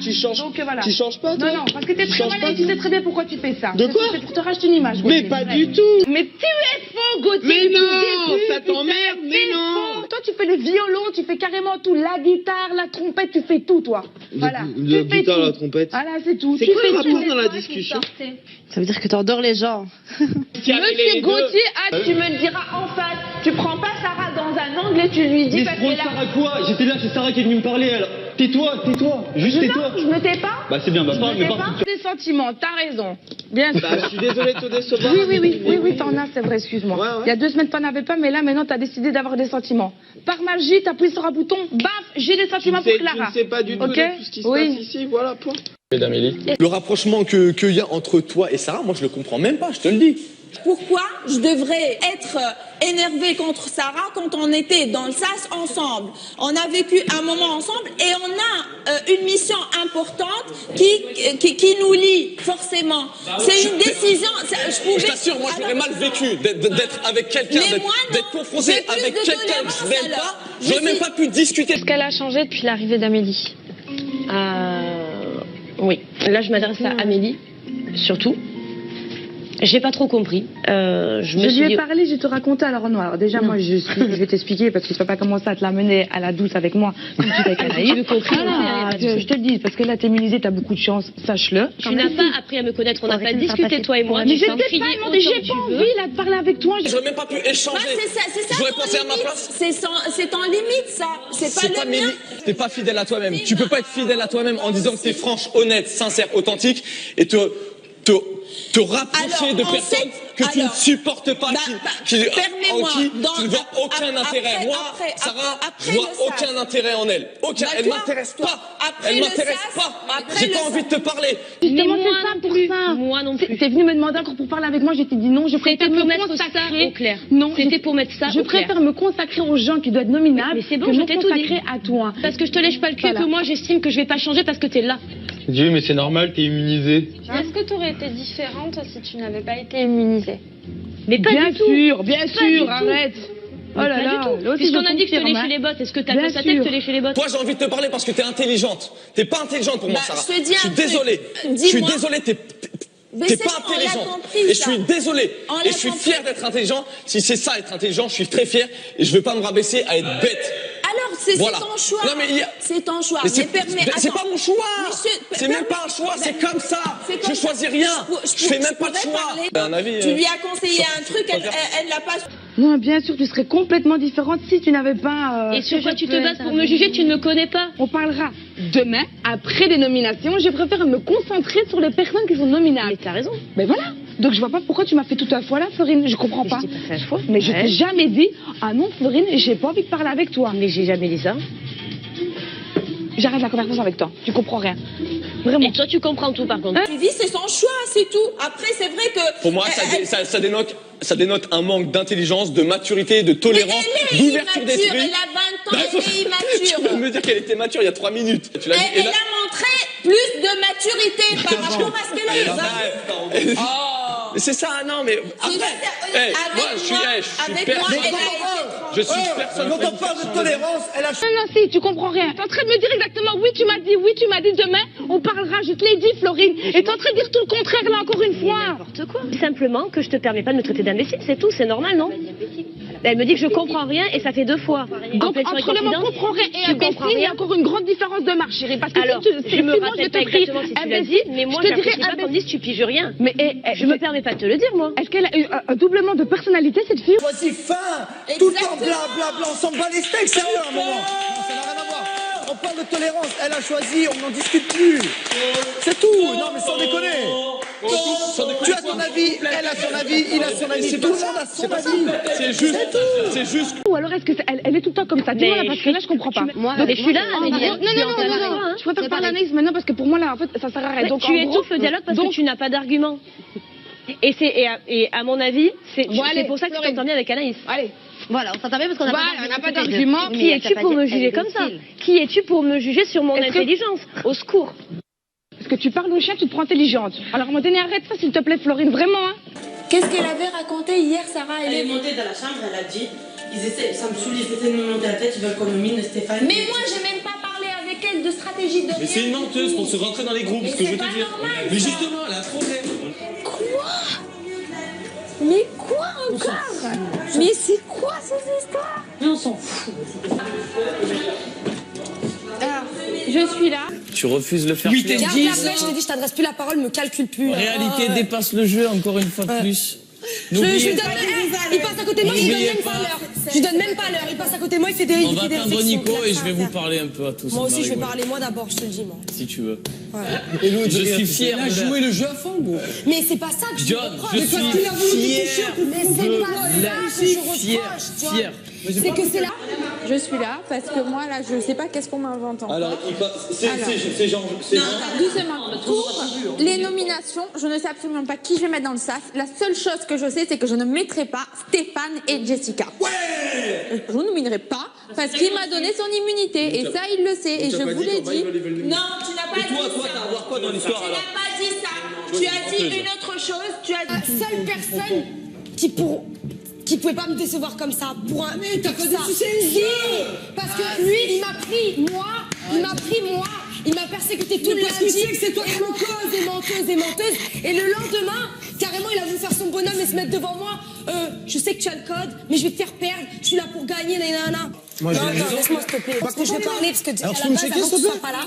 tu changes pas, toi. Non, parce que t'es très malade, tu sais très bien pourquoi tu fais ça. De quoi? C'est pour te racheter une image. Mais pas du tout. Mais tu es faux, Gauthier. Mais non, ça t'emmerde, mais non. Toi, tu fais le violon, tu fais carrément tout, la guitare, la trompette, tu fais tout, toi. Voilà. La guitare, la trompette. Voilà, c'est tout. C'est quoi le rapport dans la discussion? Ça veut dire que t'endors les gens. Monsieur Gauthier, tu me le diras en face. Tu prends pas Sarah dans un angle et tu lui dis Mais parce je prends qu'elle a... Sarah quoi? J'étais là, c'est Sarah qui est venue me parler, alors. Tais-toi, juste tais-toi. Je me tais pas. Bah c'est bien, bah parle, mais parle. Des sentiments, t'as raison. Bien sûr. Bah je suis désolé de te décevoir. Oui, t'en as, c'est vrai, excuse-moi. Ouais. Il y a 2 semaines, t'en avais pas, mais là, maintenant, t'as décidé d'avoir des sentiments. Par magie, t'appuies sur un bouton, baf, j'ai des sentiments pour Clara. Tu ne sais pas du tout de tout ce qui se passe ici, voilà, point. Le rapprochement qu'il y a entre toi et Sarah, moi je le comprends même pas, je te le dis. Pourquoi je devrais être énervée contre Sarah quand on était dans le SAS ensemble? On a vécu un moment ensemble et on a une mission importante qui nous lie forcément. C'est une décision. Je t'assure, moi j'aurais mal vécu d'être avec quelqu'un, d'être confronté avec quelqu'un que je n'aime pas. J'aurais même pas pu discuter. Est-ce qu'elle a changé depuis l'arrivée d'Amélie? Oui. Là, je m'adresse à Amélie, surtout. J'ai pas trop compris. Je lui ai parlé, je vais te raconter alors non. Alors déjà moi je vais t'expliquer parce que tu vas pas commencer à te l'amener à la douce avec moi comme tu fais avec Anaïs. Je te le dis parce que là t'es immunisée, t'as beaucoup de chance, sache-le. Tu n'as pas appris à me connaître, on n'a pas discuté toi et moi. Mais j'ai pas envie là de parler avec toi. J'aurais même pas pu échanger. C'est ça. J'aurais pensé à ma place. C'est en limite ça. C'est pas le mien. T'es pas fidèle à toi-même. Tu peux pas être fidèle à toi-même en disant que t'es franche, honnête, sincère, authentique et te rapprocher de personnes que tu ne supportes pas, en qui tu ne vois aucun intérêt. Moi, Sarah, je vois aucun intérêt en elle. Aucun. Elle m'intéresse pas. Elle m'intéresse pas. J'ai pas envie de te parler. Justement, c'est ça pour ça. Moi non plus. T'es venu me demander encore pour parler avec moi, je t'ai dit non. Je préfère me consacrer au clair. Non, c'était pour mettre ça. Je préfère me consacrer aux gens qui doivent être nominables. Mais c'est bon, je t'ai tout dit. À toi. Parce que je te lèche pas le cul, que moi j'estime que je vais pas changer parce que t'es là. Dieu, mais c'est normal, t'es immunisée. Est-ce que tu aurais été différente si tu n'avais pas été immunisée? Mais pas bien du tout. Bien sûr, arrête. Oh là là, puisqu'on a dit que te lécher les bottes, est-ce que t'as constaté que te lécher les bottes? Moi j'ai envie de te parler parce que t'es intelligente. T'es pas intelligente pour moi, Sarah. Je suis désolé. Je suis désolé, t'es pas intelligent. Et je suis désolé. Et je suis fier d'être intelligent. Si c'est ça être intelligent, je suis très fier. Et je veux pas me rabaisser à être bête. Alors, c'est ton choix. Non, mais c'est ton choix. C'est pas mon choix. C'est même pas un choix. C'est comme ça. Je choisis rien. Je fais même pas de choix. Tu lui as conseillé un truc, elle l'a pas. Non, bien sûr, tu serais complètement différente si tu n'avais pas... Et sur quoi tu te bases pour me juger? Tu ne me connais pas. On parlera demain, après les nominations. Je préfère me concentrer sur les personnes qui sont nominables. Mais t'as raison. Mais voilà. Donc je vois pas pourquoi tu m'as fait tout à fois là, Florine. Je comprends pas. Je t'ai pas fait à fois. Mais je t'ai jamais dit, ah non, Florine, j'ai pas envie de parler avec toi. Mais j'ai jamais dit ça. J'arrête la conversation avec toi. Tu comprends rien. Vraiment. Et toi, tu comprends tout par contre. Suivi, c'est son choix, c'est tout. Après, c'est vrai que... Pour moi, ça dénote un manque d'intelligence, de maturité, de tolérance, d'ouverture d'esprit. Elle a 20 ans, elle est immature. Tu peux me dire qu'elle était mature il y a 3 minutes. Tu l'as dit. Elle a montré plus de maturité par rapport à ce qu'elle a. Mais c'est ça, non, mais après, moi, je suis personne. Je suis personne. Quand on parle de tolérance, elle a... Non, si, tu comprends rien. T'es en train de me dire exactement, oui, tu m'as dit demain, on parlera, je te l'ai dit, Florine. Et t'es en train de dire tout le contraire, là, encore une fois. N'importe quoi. Simplement que je te permets pas de me traiter d'imbécile, c'est tout, c'est normal, non? Elle me dit que je comprends rien et ça fait 2 fois. Donc, entre le mot comprends rien et imbécile, il y a encore une grande différence de marche, chérie. Parce que alors, je me rappelle pas exactement si tu l'as dit, mais moi, je dirais pas qu'on me dise tu piges rien. Mais je me permets pas de te le dire, moi. Est-ce qu'elle a eu un doublement de personnalité, cette fille? Voici fin. Tout le temps blablabla, on s'en bat les steaks, sérieux à un moment. Non, ça n'a rien à voir. On parle de tolérance, elle a choisi, on n'en discute plus. C'est tout, non mais sans déconner. avis, elle a son avis, il a son avis, tout le monde a son avis. C'est juste. Ou alors est-ce qu'elle est tout le temps comme ça? Dis-moi là, parce que là je comprends pas. Moi, je suis là, Non, je préfère parler d'analyse maintenant parce que pour moi là en fait ça sert à rien. Tu étouffes le dialogue parce que tu n'as pas d'argument. Et à mon avis, c'est pour ça que tu t'entends bien avec Anaïs. Allez. Voilà, on s'entend bien parce qu'on n'a pas d'argument. Qui es-tu pour me juger comme ça? Qui es-tu pour me juger sur mon intelligence? Au secours. Parce que tu parles au chien, tu te prends intelligente. Alors à un moment donné, arrête ça s'il te plaît Florine, vraiment. Qu'est-ce qu'elle avait raconté hier, Sarah? Elle est montée dans la chambre, elle a dit, ça me saoule, ils essaient de me monter la tête, ils veulent qu'on nomine Stéphane. Mais moi, j'ai même pas parlé avec elle de stratégie de. Mais c'est une menteuse pour se rentrer dans les groupes, ce que je veux te dire. Mais justement, elle a trop fait. Quoi? Mais quoi encore? Mais c'est quoi ces histoires? Mais on s'en fout. Alors, je suis là. Tu refuses le faire. Oui, t'es Garde la pêche, je t'ai dit, je t'adresse plus la parole, me calcule plus. Réalité dépasse le jeu encore une fois de plus. Je lui donne, il passe à côté de moi, je lui donne même pas l'heure. Je lui donne même pas l'heure, il passe à côté de moi, il fait des On va attendre Nico et je vais vous parler un peu à tous. Moi aussi, je vais parler moi d'abord, je te le dis, moi. Si tu veux. Ouais. Je suis fier de jouer le jeu à fond, gros. Mais c'est pas ça que je John, reproche. je suis fier. Mais c'est pas ça que je reproche. Fier. C'est que c'est là. Je suis là parce que moi, là, je sais pas qu'est-ce qu'on m'invente encore. Alors, c'est genre... Doucement. Pour les nominations, je ne sais absolument pas qui je vais mettre dans le sas. La seule chose que je sais, c'est que je ne mettrai pas Stéphane et Jessica. Ouais. Je ne nominerai pas parce qu'il m'a donné son immunité. Et ça, il le sait. Et je vous l'ai dit. Non, tu n'as pas dit ça. Toi, t'as à voir quoi dans l'histoire? Tu n'as pas dit ça. Tu as dit une autre chose. Tu as dit... La seule personne qui pouvait pas me décevoir comme ça pour un... Mais t'as pas dit parce que lui, il m'a pris moi, il m'a persécuté tout le lundi. C'est toi qui menteuse. Et le lendemain, carrément, il a voulu faire son bonhomme et se mettre devant moi. Je sais que tu as le code, mais je vais te faire perdre. Je suis là pour gagner, nanana. Moi, non, laisse-moi s'il te plaît. Parce que je vais parler, parce que alors, à la base, avant que tu sois pas là.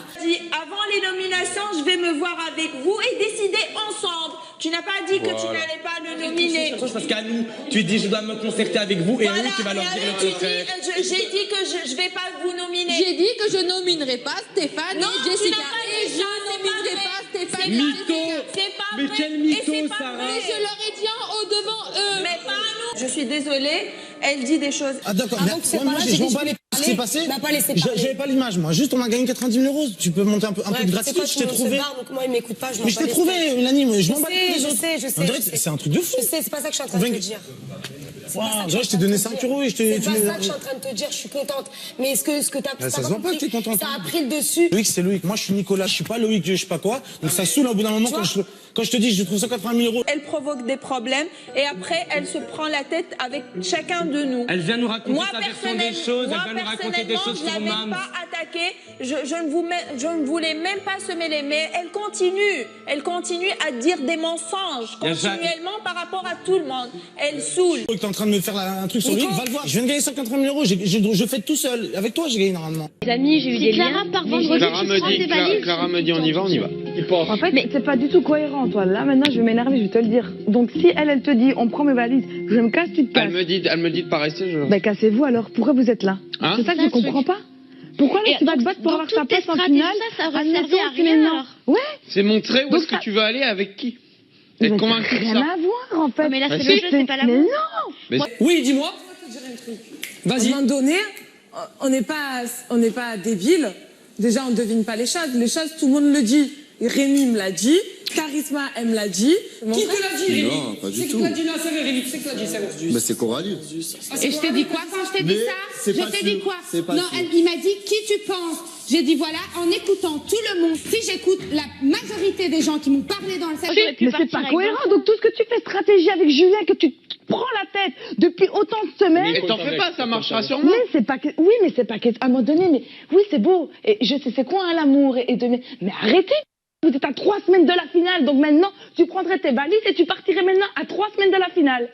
Avant les nominations, je vais me voir avec vous et décider ensemble. Tu n'as pas dit que tu n'allais pas le nominer. Parce qu'à nous, tu dis je dois me concerter avec vous et à nous, tu vas leur dire le contraire. J'ai dit que je ne vais pas vous nominer. J'ai dit que je nominerai pas Stéphane et Jessica. Et je nominerai pas Stéphane et Jessica. C'est pas vrai. Mais quel mytho, Sarah. Mais je leur ai dit au devant eux. Mais pas à nous. Je suis désolée, elle dit des choses. Ah d'accord, moi je m'en bats les ce qui s'est passé. J'avais pas l'image moi, juste on a gagné 90 000 €. Tu peux monter un peu de gratitude, je t'ai trouvé. Donc moi il m'écoute pas, mais je t'ai trouvé une anime, je m'en bats les autres. Je sais. C'est un truc de fou. Je sais, c'est pas ça que je suis en train de te dire. Je t'ai donné 5 € et je t'ai... C'est pas ça que je suis en train de te dire, je suis contente. Mais ce que t'as... Ça se voit pas que t'es contente. Ça a pris le dessus. Loïc, c'est Loïc. Moi, je suis Nicolas. Je suis pas Loïc, je sais pas quoi. Donc ça saoule au bout d'un moment quand je te dis je trouve 180 000 €. Elle provoque des problèmes et après, elle se prend la tête avec chacun de nous. Elle vient nous raconter sa version des choses. Elle vient nous raconter des choses sur Mams. Je ne l'avais pas attaquée. Je ne voulais même pas se mêler. Mais elle continue. Elle continue à dire des mensonges continuellement par rapport à tout le monde. Elle saoule. Tu es en train de me faire un truc sur Loïc, va le voir. Je viens de gagner 180 000 €. Je fais tout seul. Avec toi, j'ai gagné normalement. Les amis, j'ai eu des liens. Clara me dit on y va. En fait, c'est pas du tout cohérent, toi. Là, maintenant, je vais m'énerver, je vais te le dire. Donc, si elle te dit, on prend mes valises, je me casse, tu te casses. Elle me dit de pas rester, Ben, cassez-vous alors. Pourquoi vous êtes là? C'est ça que je comprends pas. Pourquoi là, tu vas te battre pour avoir ta place en finale? Ça aura servi à rien, alors. Ouais. C'est montrer où est-ce que tu veux aller avec qui. Être convaincu de ça. Rien à voir, en fait. Mais là, c'est le jeu, c'est pas la Mais non. Oui, dis-moi. Vas-y. À un moment donné, on n'est pas débile. Déjà, on ne devine pas les choses. Les choses, tout le monde le dit. Rémi me l'a dit. Charisma, elle me l'a dit. Qui te l'a dit, Rémi? Non, pas du tout. C'est qui te l'a dit? Non, c'est vrai, Rémi. Tu sais que tu l'as dit, c'est vrai. Mais c'est Coralie. Et je t'ai dit quoi quand je t'ai dit ça? Je t'ai dit quoi? Non, il m'a dit qui tu penses? J'ai dit voilà, en écoutant tout le monde, si j'écoute la majorité des gens qui m'ont parlé dans le salon. Mais c'est pas cohérent. Donc tout ce que tu fais stratégie avec Julien, que tu prends la tête depuis autant de semaines. Mais t'en fais pas, ça marchera sûrement. Mais c'est pas que, oui, mais c'est pas que, à un moment donné, mais oui, c'est beau. Et je sais c'est quoi l'amour mais arrêtez. Vous êtes à 3 semaines de la finale, donc maintenant tu prendrais tes valises et tu partirais maintenant à 3 semaines de la finale.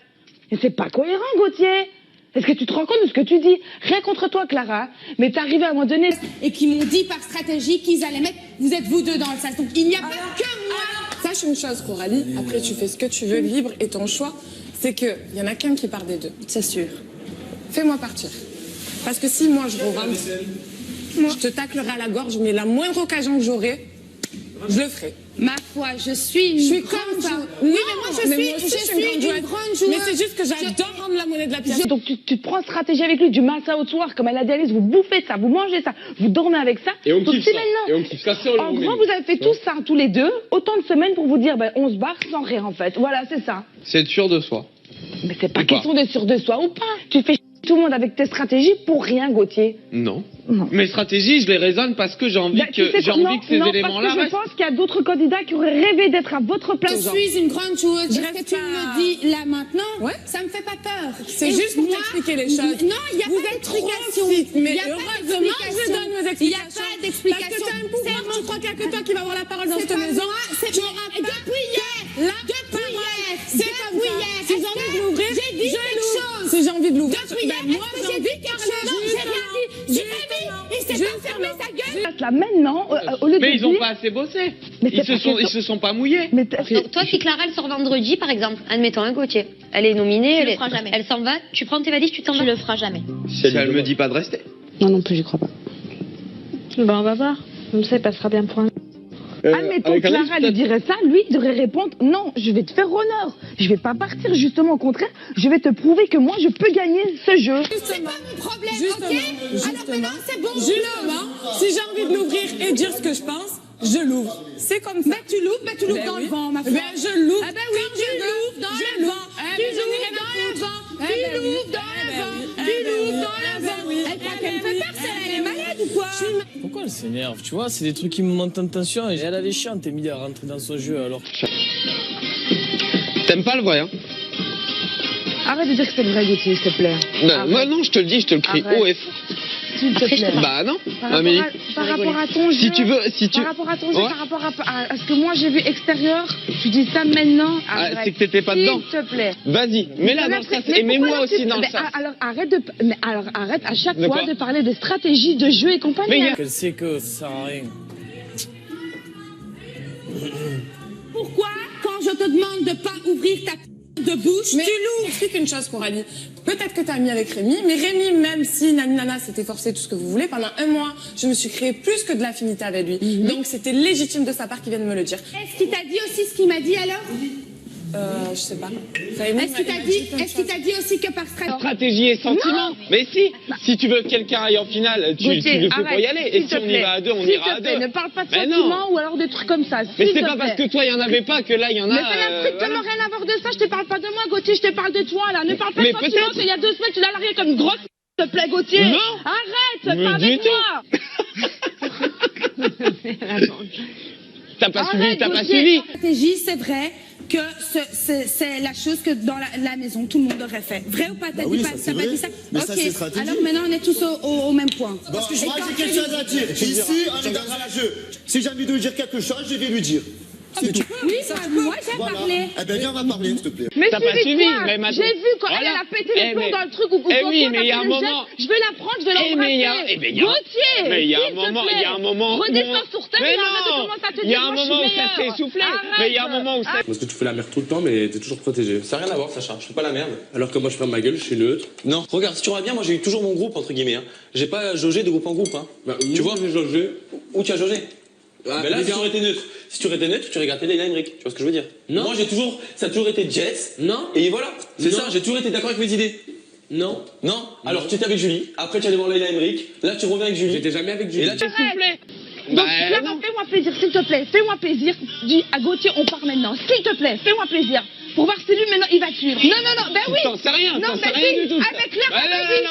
Et c'est pas cohérent, Gauthier. Est-ce que tu te rends compte de ce que tu dis? Rien contre toi, Clara, mais t'es arrivé à un moment donné. Et qui m'ont dit par stratégie qu'ils allaient mettre, vous êtes vous deux dans le sas. Donc il n'y a pas que moi. Sache une chose, Coralie, après tu fais ce que tu veux, libre et ton choix, c'est qu'il y en a qu'un qui part des deux. C'est sûr. Fais-moi partir. Parce que si moi je rentre, je te taclerai à la gorge, mais la moindre occasion que j'aurai, Je le ferai. Ma foi, je suis comme ça. Oui, mais moi je suis une grande joueuse. Mais c'est juste que j'adore rendre la monnaie de la pièce. Donc tu te prends stratégie avec lui du matin au soir, comme elle a dit Alice, vous bouffez ça, vous mangez ça, vous dormez avec ça. Et on kiffe ça. Maintenant, Et on kiffe ça sur le en gros, vous avez fait tout ça tous les deux, autant de semaines pour vous dire, ben, on se barre sans rire en fait. Voilà, c'est ça. C'est être sûr de soi. Mais c'est pas question d'être sûr de soi ou pas. Tu fais tout le monde avec tes stratégies pour rien, Gauthier. Non. Mes stratégies, je les raisonne parce que j'ai envie que ces éléments-là restent. Je pense qu'il y a d'autres candidats qui auraient rêvé d'être à votre place. Je suis une grande joueuse. Ce que tu me dis là maintenant, ça me fait pas peur. C'est juste pour t'expliquer les choses. Non, il n'y a pas d'explication. Mais heureusement que je donne mes explications. Il n'y a pas d'explication. Parce que tu as un pouvoir, tu crois qu'il n'y a que toi qui vas avoir la parole dans cette maison. Tu auras pas. Depuis hier. Depuis hier. C'est comme ça. Si j'ai envie de l'ouvrir, j'ai dit quelque chose. Si j'ai envie de l'ouvrir, depuis hier, j'ai dit quelque chose. J'ai rien dit. J'ai rien dit. Il s'est pas fermé sa gueule. Là maintenant, au lieu de mais ils n'ont pas assez bossé. Ils se sont pas mouillés. Donc, toi, si Clara elle sort vendredi, par exemple, admettons un Gauthier, elle est nominée, elle s'en va, tu prends tes valises, tu t'en vas. Tu le feras jamais. Si elle me dit pas de rester. Non plus, j'y crois pas. Ben on va voir. Comme ça, il passera bien pour un. Admettons que Clara lui dirait ça, lui il devrait répondre non, je vais te faire honneur, je vais pas partir, justement au contraire, je vais te prouver que moi je peux gagner ce jeu. C'est pas mon problème, ok? Alors maintenant c'est bon. Justement, si j'ai envie de l'ouvrir et dire ce que je pense, je l'ouvre. C'est comme ça. Ben tu l'ouvres dans le vent, ma foi. Ben je l'ouvre. Ah ben oui, tu l'ouvres dans le vent. Tu l'ouvres dans le vent. Tu l'ouvres dans le vent. Tu l'ouvres dans le vent. Elle croit qu'elle me fait personne, elle est malade ou quoi? Pourquoi elle s'énerve? Tu vois, c'est des trucs qui me montent en tension et elle avait chiante, Emilie, à rentrer dans son jeu alors. T'aimes pas le vrai, hein? Arrête de dire que c'est le vrai, Gauthier, s'il te plaît. Moi non, je te le dis, je te le crie haut et fort. S'il te plaît. Bah non, par rapport à ton jeu, par rapport à ton jeu, par rapport à ce que moi j'ai vu extérieur, tu dis ça maintenant. C'est que t'étais pas dedans. S'il te plaît. Vas-y, mets-la dans le sas et mets-moi aussi dans le sas. Alors arrête à chaque fois de parler de stratégie, de jeu et compagnie. Elle sait que ça sert à rien. Pourquoi, quand je te demande de pas ouvrir ta de bouche, mais tu l'ouvres. Explique une chose, Coralie. Peut-être que tu as mis avec Rémi, mais Rémi, même si Nana s'était forcé tout ce que vous voulez, pendant un mois, je me suis créé plus que de l'affinité avec lui. Donc c'était légitime de sa part qu'il vienne me le dire. Est-ce qu'il t'a dit aussi ce qu'il m'a dit alors? Je sais pas. Est-ce qu'il t'a dit aussi que par stratégie et sentiment? Mais si tu veux que quelqu'un aille en finale, tu le fais pour y aller. Et si on y va à deux, on ira à deux. Ne parle pas de sentiments ou alors des trucs comme ça. Mais c'est pas parce que toi, il y en avait pas que là, il y en a. Mais ça n'a strictement rien à voir de ça. Je te parle pas de moi, Gauthier, je te parle de toi, là. Ne parle pas de sentiments. Il y a 2 semaines, tu l'as largué comme une grosse... S'il te plaît, Gauthier. Non. Arrête, pas avec moi. T'as pas suivi. Stratégie, c'est vrai que c'est la chose que dans la maison, tout le monde aurait fait. Vrai ou pas? T'as pas dit ça? Mais ça, c'est stratégie. Alors maintenant, on est tous au même point. Parce que moi, j'ai quelque chose à dire. Ici, on est dans un jeu. Si j'ai envie de lui dire quelque chose, je vais lui dire. C'est tout. Oui, moi j'ai parlé. Eh bien, viens, on va parler, s'il te plaît. Mais t'as pas suivi, mais j'ai vu quand elle a pété les plombs dans le truc où oui, mais il y a un moment. Je vais la prendre, je vais l'embrasser. Gauthier, mais il y a un moment. Redescends sur terre. Mais non, il y a un moment où ça s'est essoufflé. Mais il y a un moment où ça. Parce que tu fais la merde tout le temps, mais t'es toujours protégé. Ça n'a rien à voir, Sacha. Je fais pas la merde. Alors que moi, je ferme ma gueule, je suis neutre. Non, regarde, si tu regardes bien, moi j'ai eu toujours mon groupe entre guillemets. J'ai pas jaugé de groupe en groupe. Tu vois, j'ai jaugé. Où tu as jaugé? Mais là, si tu aurais été neutre, tu aurais gardé Leila Emric. Tu vois ce que je veux dire? Non. Moi, ça a toujours été Jets. Non. Et voilà. C'est ça, j'ai toujours été d'accord avec mes idées. Non. Non. Alors, tu étais avec Julie. Après, tu allais voir Leila Emric. Là, tu reviens avec Julie. J'étais jamais avec Julie. Et là, tu as soufflé. Donc, Clara, fais-moi plaisir, s'il te plaît. Fais-moi plaisir. Dis à Gauthier, on part maintenant. S'il te plaît, fais-moi plaisir. Pour voir si lui, maintenant, il va te suivre. Non, ben oui. T'en sais rien, non, t'en sais rien du tout. Ah, mais Clara,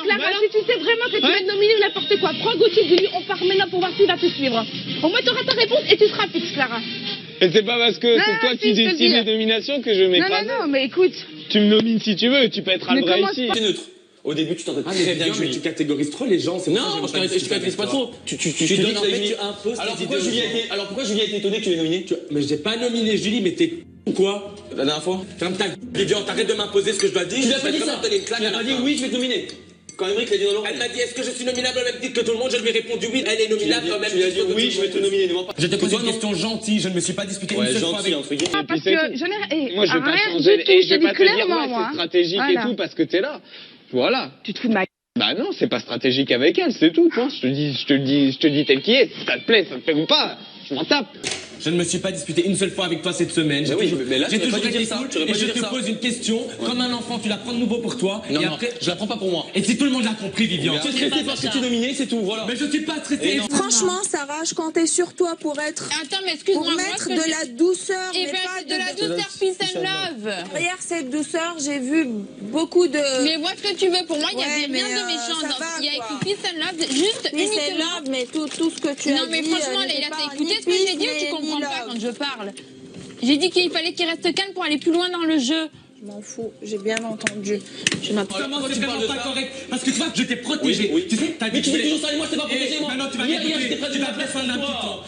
Clara, si tu sais vraiment que tu vas être nominée n'importe quoi, prends Gauthier, dis-lui, on part maintenant pour voir s'il va te suivre. Au moins, tu auras ta réponse et tu seras fixe, Clara. Et c'est pas parce que c'est toi qui décides les nominations que je m'écrase. Non, mais écoute. Tu me nomines si tu veux, tu peux être le vrai ici. C'est neutre. Au début, tu t'entends très bien que tu catégorises trop les gens. Non, je catégorise pas trop. Tu donnes en fait, tu imposes. Alors pourquoi Julie a été étonnée que tu l'aies nominée? Mais j'ai pas nominé Julie, mais t'es quoi la dernière fois? Ferme ta gueule, t'arrêtes de m'imposer ce que je dois dire. Tu l'as pas dit ça? Tu l'as pas dit oui, je vais te nominer. Quand Emric l'a dit dans l'ordre. Elle m'a dit est-ce que je suis nominable au même titre que tout le monde? Je lui ai répondu oui, elle est nominable au même titre. Tu lui as dit oui, je vais te nominer, ne mens pas. Je t'ai posé une question gentille, je ne me suis pas disputé une seule fois avec. Parce que je n'ai moi je vais pas changer et je vais pas te dire c'est stratégique et tout parce que t'es là. Voilà. Tu te fous de ma gueule. Bah non, c'est pas stratégique avec elle, c'est tout. Je te dis tel qui est. Si ça te plaît ou pas, je m'en tape. Je ne me suis pas disputé une seule fois avec toi cette semaine. J'ai toujours été cool. Et je te pose une question. Comme un enfant, tu la prends de nouveau pour toi. Non, non, je la prends pas pour moi. Et si tout le monde l'a compris, Vivian. Tu es stressé parce que tu es nominé, c'est tout, voilà. Mais je suis pas stressé. Franchement, Sarah, je comptais sur toi pour être. Attends, mais excuse-moi. Pour mettre de la douceur. Et mais de la douceur, peace and love. Derrière cette douceur, j'ai vu beaucoup de. Mais vois ce que tu veux. Pour moi, il y avait rien de méchant. Il y a écrit peace and love, juste peace and love, mais tout ce que tu as dit. Non, mais franchement, Leïla, t'as écouté ce que j'ai dit ou tu comprends pas quand je parle? J'ai dit qu'il fallait qu'il reste calme pour aller plus loin dans le jeu. Je m'en fous, j'ai bien entendu. Comment c'est vraiment pas correct? Parce que tu vois, je t'ai protégé. Oui. Tu sais, t'as dit mais tu dis toujours ça et moi, je t'ai pas protégé, moi. Non, tu vas descendre d'un petit ton.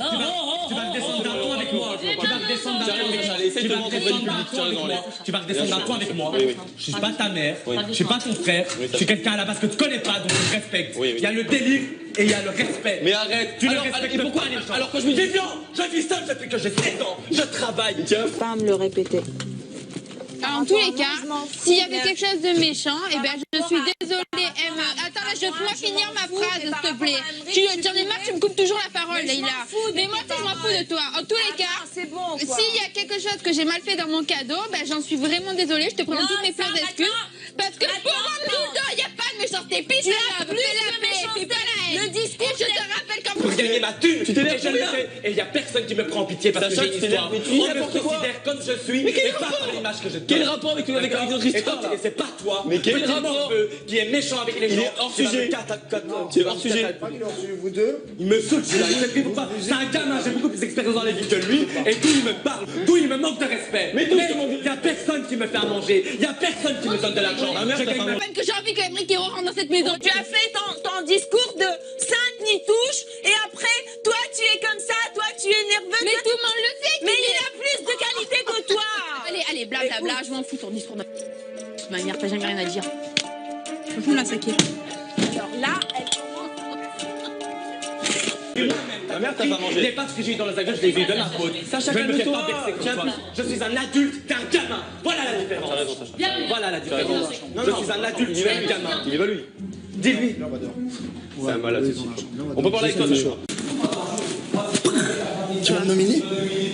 Tu vas descendre d'un ton avec moi. Tu vas descendre d'un ton avec moi. Tu vas descendre d'un ton avec moi. Je suis pas ta mère, je suis pas ton frère, je suis quelqu'un à la base que tu connais pas, donc je te respecte. Il y a le délire et il y a le respect. Mais arrête. Tu ne respectes pas les gens. Alors que je me dis, Vivian, je vis seul depuis que j'ai 7 ans. Je travaille. Tiens. Pas à me le répéter. En tous les cas, s'il y avait quelque chose de méchant, eh ben je suis désolée. Attends, laisse-moi finir ma phrase, s'il te plaît. J'en ai marre, tu me coupes toujours la parole, Leïla. Mais moi, je m'en fous de toi. En tous les cas, s'il y a quelque chose que j'ai mal fait dans mon cadeau, ben j'en suis vraiment désolée. Je te présente toutes mes fleurs d'excuses. Parce que pour moi, tout le temps, il n'y a pas de méchanceté. Pisse la paix, fais pas la haine. Le discours, je te rappelle comme pour gagner ma thune, tu t'énerves et il n'y a personne qui me prend en pitié parce que j'ai une histoire. Mais tu dis n'importe quoi. Comme je suis, mais et pas par l'image que je donne. Quel rapport avec notre histoire? Et c'est pas toi, mais quel rapport qui est méchant avec les gens. Il est hors sujet. Tu es hors sujet. Vous deux. Il me saoule celui-là, il s'est pris pour pas. C'est un gamin, j'ai beaucoup plus d'expérience dans la vie que lui, et d'où il me parle, d'où il me manque de respect. Mais il y a personne qui me fait à manger, il y a personne qui me donne de l'argent. Même que j'ai envie que Emric rentre dans cette maison. Tu as fait ton discours de sainte nitouche et après, toi tu es comme ça, toi tu es nerveux. Mais tout le monde le sait. Mais il a plus de qualité que toi. Allez, blablabla, je m'en fous ton discours de manière, t'as jamais rien à dire. Je me la saquer. Alors là, Ta mère t'a pas mangé. Les pâtes que j'ai eu dans les avions, je les ai eu de ma faute. Sacha, je ne me fais calme-toi. pas vexer comme toi. Je suis un adulte, t'es un gamin. Voilà la différence. Voilà la différence. Je suis un adulte, tu es un gamin. Il est pas lui. Dis-lui. C'est un malade, c'est sûr. On peut parler avec toi, Sacha. Tu vas me nominer?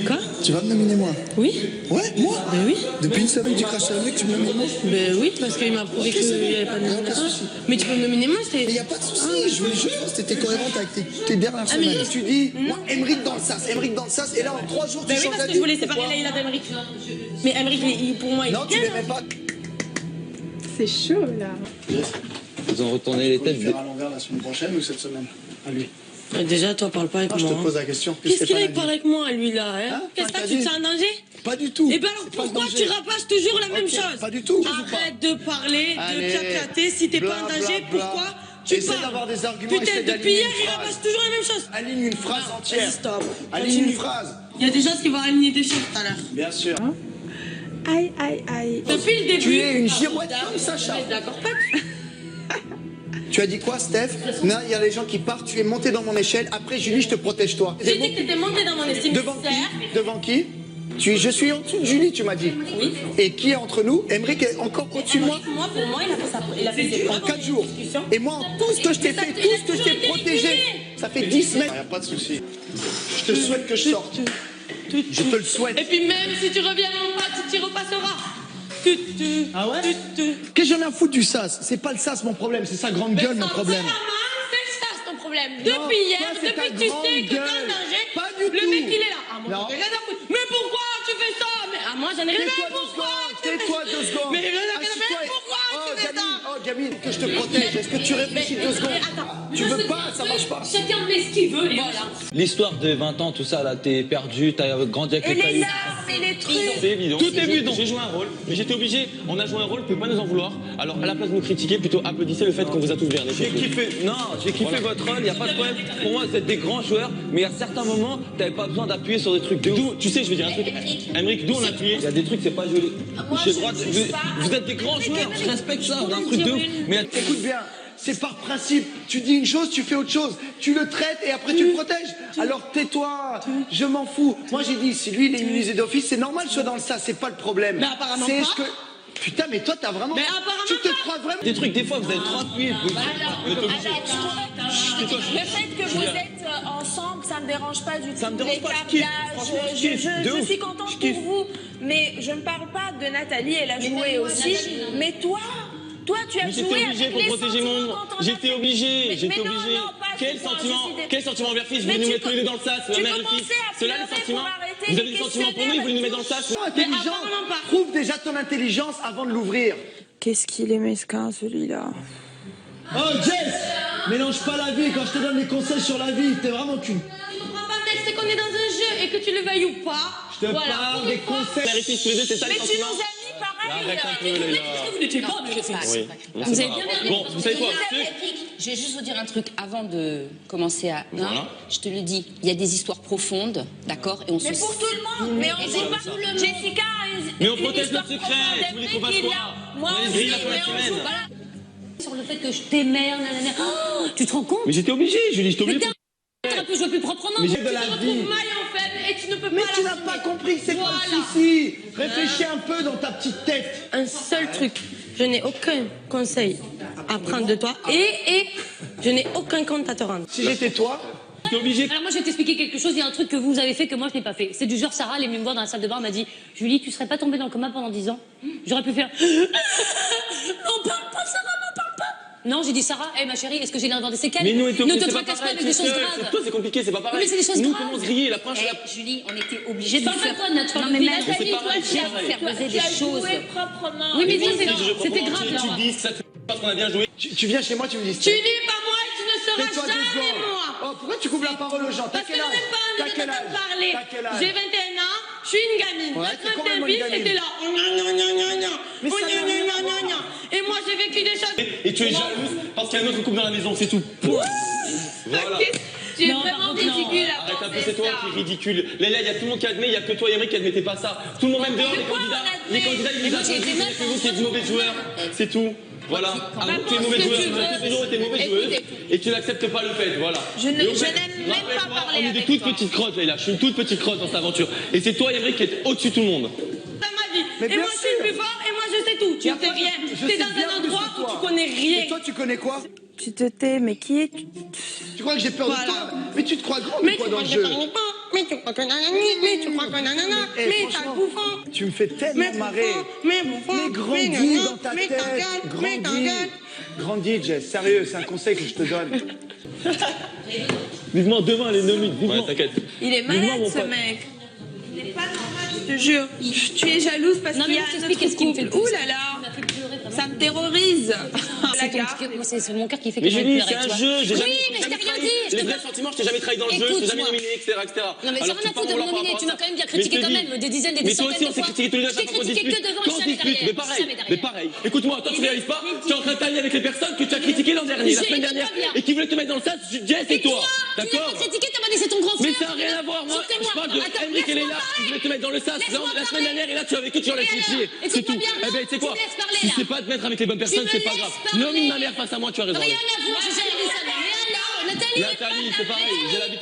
Quoi? Tu vas me nominer moi? Oui. Ouais, moi? Ben oui. Depuis une semaine, tu craches sur le mec, tu me nomines moi? Ben oui, parce qu'il m'a prouvé qu'il n'y avait pas de nomination. Mais tu peux me nominer moi, c'était... Mais il n'y a pas de souci, je voulais juste voir si t'étais cohérente avec tes dernières semaines. Tu dis, moi, Emric dans le sas, Emric dans le sas, et là, en 3 jours, tu changes oui, parce la que je voulais séparer Leïla d'Emric. Mais Emric, pour moi, il est non, tu l'aimais pas. c'est chaud, là. Ils ont retourné les têtes. Tu vas faire à l'envers la semaine prochaine ou cette semaine? À lui. Déjà, toi, parle pas avec moi. Je te pose la question. Qu'est-ce qu'il a à parler avec moi, lui, là hein? Qu'est-ce que tu te sens en danger? Pas du tout. Et ben alors, pourquoi tu rabâches toujours la même chose? Pas du tout. Arrête de parler, de tchatchater. Si t'es pas en danger, pourquoi tu essaie parles? d'avoir des arguments. Putain, depuis hier, il rabâche toujours la même chose. Aligne une phrase entière. Vas-y, stop. Aligne une phrase. Il y a des choses qui vont aligner des choses tout à l'heure. Bien sûr. Aïe, aïe, aïe. Depuis le début. Tu es une girouette comme Sacha. D'accord, pas. Tu as dit quoi, Steph? Non, il y a les gens qui partent, tu es monté dans mon échelle. Après, Julie, je te protège, toi. J'ai dit que t'étais monté dans mon estime. Devant qui? Devant qui? Je suis en dessous de Julie, tu m'as dit. Oui. Et qui est entre nous? Emric est encore au-dessus de moi? Moi, pour moi, il a fait ses en 4 jours. Et moi, en tout ce que je t'ai fait, tout ce que je t'ai protégé, ça fait 10 semaines. Il n'y a pas de souci. Je te souhaite que je sorte. Je te le souhaite. Et puis même si tu reviens en bas, tu t'y repasseras. Ah ouais? Qu'est-ce que j'en ai à foutre du sas? C'est pas le sas mon problème, c'est sa grande gueule mon problème. C'est ça ton problème. Depuis hier, depuis que tu sais que t'es en danger, le mec il est là. Ah, moi, rien à foutre. Mais pourquoi tu fais ça? Mais moi j'en ai rien à foutre. Tais-toi 2 secondes. Mais rien à foutre. Pourquoi tu fais ça? Oh Gamine, que je te protège. Est-ce que tu réfléchis 2 secondes? Tu veux pas, ça marche pas. Chacun met ce qu'il veut et voilà. L'histoire de 20 ans, tout ça, là, t'es perdu, t'as grandi avec les cailloux. C'est les trucs. C'est évident. Tout est bidon. J'ai joué un rôle, mais j'étais obligé. On a joué un rôle, vous pouvez pas nous en vouloir. Alors, à la place de nous critiquer, plutôt applaudissez le fait qu'on vous a tous berné. J'ai kiffé, non, j'ai kiffé votre rôle, y a pas de problème. Pour moi, vous êtes des grands joueurs, mais à certains moments, t'avais pas besoin d'appuyer sur des trucs de ouf. Tu sais, je vais dire un truc. Emric, d'où on a appuyé? Il y a des trucs, c'est pas joli. J'ai le droit de... Vous êtes des grands joueurs, je respecte ça, on a un truc de ouf. Mais écoute bien. C'est par principe, tu dis une chose, tu fais autre chose. Tu le traites et après tu le protèges. Alors tais-toi, je m'en fous. Moi j'ai dit, si lui il est immunisé d'office, c'est normal que je sois dans le sas, c'est pas le problème. Mais apparemment c'est pas. ce que... Putain, mais toi t'as vraiment... Mais apparemment tu te crois vraiment... des trucs, des fois, vous avez trop appuyé. Le fait que vous êtes en ensemble, ça me dérange pas du tout. Ça me dérange les pas, je suis contente pour vous, mais je ne parle pas de Nathalie, elle a joué aussi. Mais toi, tu as joué avec les sentiments. J'étais obligé. Quel sentiment envers fils? Vous voulez nous mettre tous les deux dans le sas, la mère et le fils. Cela, les sentiments. Vous avez des sentiments pour nous, vous voulez nous mettre dans le sas. Prouve déjà ton intelligence avant de l'ouvrir. Qu'est-ce qu'il est mesquin, celui-là. Oh, Jess, mélange pas la vie. Quand je te donne des conseils sur la vie, t'es vraiment qu'une... Je comprends pas, Tex, c'est qu'on est dans un jeu et que tu le veuilles ou pas. Je te parle des conseils. Mère et fils, tous les deux, c'est ça les sentiments. Mais tu nous as mis pareil. Arrête un peu, Léla. Vous n'étiez pas obligé de faire ça. Vous avez bien vu. Bon, vous savez quoi? Je vais juste vous dire un truc avant de commencer à... Voilà. Je te le dis, il y a des histoires profondes, d'accord? Et on mais pour tout le monde. Mais on joue pas tout le monde. Jessica mais on protège notre secret. Vous voulez qu'on fasse quoi? Moi aussi, mais on joue pas. Sur le fait que je t'aimais, nanana. Oh, tu te rends compte? Mais j'étais obligé, Julie, je t'ai obligé. T'aurais pu jouer plus proprement. Mais j'ai de la vie. Maille en fait, et tu ne peux pas. Mais tu n'as pas compris, c'est quoi le souci? Réfléchis un peu dans ta petite tête. Un seul truc, je n'ai aucun conseil à prendre de toi et je n'ai aucun compte à te rendre. Si j'étais toi, t'es obligé. Alors moi je vais t'expliquer quelque chose, il y a un truc que vous avez fait que moi je n'ai pas fait. C'est du genre Sarah, elle est venue me voir dans la salle de bain, elle m'a dit Julie, tu serais pas tombée dans le coma pendant 10 ans? J'aurais pu faire non, parle pas Sarah, non, parle pas. Non, j'ai dit Sarah, ma chérie, est-ce que j'ai l'air d'avoir des séquelles? Mais nous, ne te tracasse pas avec des choses graves. Toi, c'est compliqué, c'est pas pareil. Mais c'est des choses nous, graves. comment on se grillait, la pince, Julie, on était obligés de faire... Non, mais Nathalie, toi, tu as fait poser des choses. Proprement. Oui, mais c'était grave, là. Tu dis ça, parce qu'on a bien joué. Tu viens chez moi, tu me dis... Tu n'es pas moi et tu ne seras jamais moi. Oh, pourquoi tu coupes la parole aux gens? Parce que je n'ai pas envie de te parler. J'ai 21 ans, je suis une gamine. Ouais, ma fille était là. Et moi, j'ai vécu des choses. Et tu es jalouse parce qu'il y a un autre couple dans la maison, c'est tout. Voilà. Tu es vraiment ridicule. Arrête un peu, c'est toi qui es ridicule. Léla, il y a tout le monde qui admet, il y a que toi et Emric qui admettez pas ça. Tout le monde, même dehors, les candidats, ils disent que vous, c'est du mauvais joueur. C'est tout. Voilà. Tu es mauvais joueur. Tu as toujours été mauvaise joueuse et tu n'acceptes pas le fait. Voilà. Je n'aime même pas parler. On est des toutes petites crottes, Léla. Je suis une toute petite crotte dans cette aventure. Et c'est toi et Emric qui êtes au-dessus de tout le monde. Dans ma vie. Et moi, je suis le plus fort et moi, je sais tout. Tu ne sais rien. Tu es dans un endroit où tu connais rien. Et toi, tu connais quoi? Tu te tais, mais qui es-tu? Tu crois que j'ai peur de toi? Mais tu te crois grand ou quoi dans le jeu? Mais tu crois que nanana, mais tu crois que nanana, mais t'as le bouffon. Tu me fais tellement marrer. Mais bouffon, mais grandis dans ta tête. Grandis, Jess. Sérieux, c'est un conseil que je te donne. Vivement demain, les nommés. Vivement, t'inquiète. Il est malade, ce mec. Il n'est pas normal, je te jure. Tu es jalouse parce qu'il y a un autre couple. Ouh là là. Ça me terrorise. C'est mon cœur qui fait que mais je Julie, c'est un jeu. Oui, mais je t'ai rien dit. Les vrais sentiments, je t'ai jamais trahi dans le jeu, je t'ai jamais nominé, etc. Non, mais ça rien à foutre de me nominer. Tu m'as quand même bien critiqué quand même des dizaines, des centaines de fois. Mais toi aussi, on s'est critiqué tous les deux à chaque fois qu'on dispute. Quand on dispute, mais pareil. Écoute-moi, toi, tu réalises pas, tu es en train de t'allier avec les personnes que tu as critiquées l'an dernier, la semaine dernière, et qui voulaient te mettre dans le sas, Jess et toi. D'accord? Tu n'as pas critiqué, t'as pas laissé ton grand frère. Mais ça n'a rien à voir, moi. Je parle de Emric et Léla qui voulaient te mettre dans le sas la semaine dernière, et là, tu as vécu, tu leur laisses les pieds. C'est tout. Eh ben, tu sais quoi? Si c'est pas te mettre avec les bonnes personnes, c'est pas grave. Nomine ma mère face à moi, tu as raison. Rien à voir, j'ai jamais dit ça. Mais alors, Nathalie, c'est pareil, j'ai l'habitude.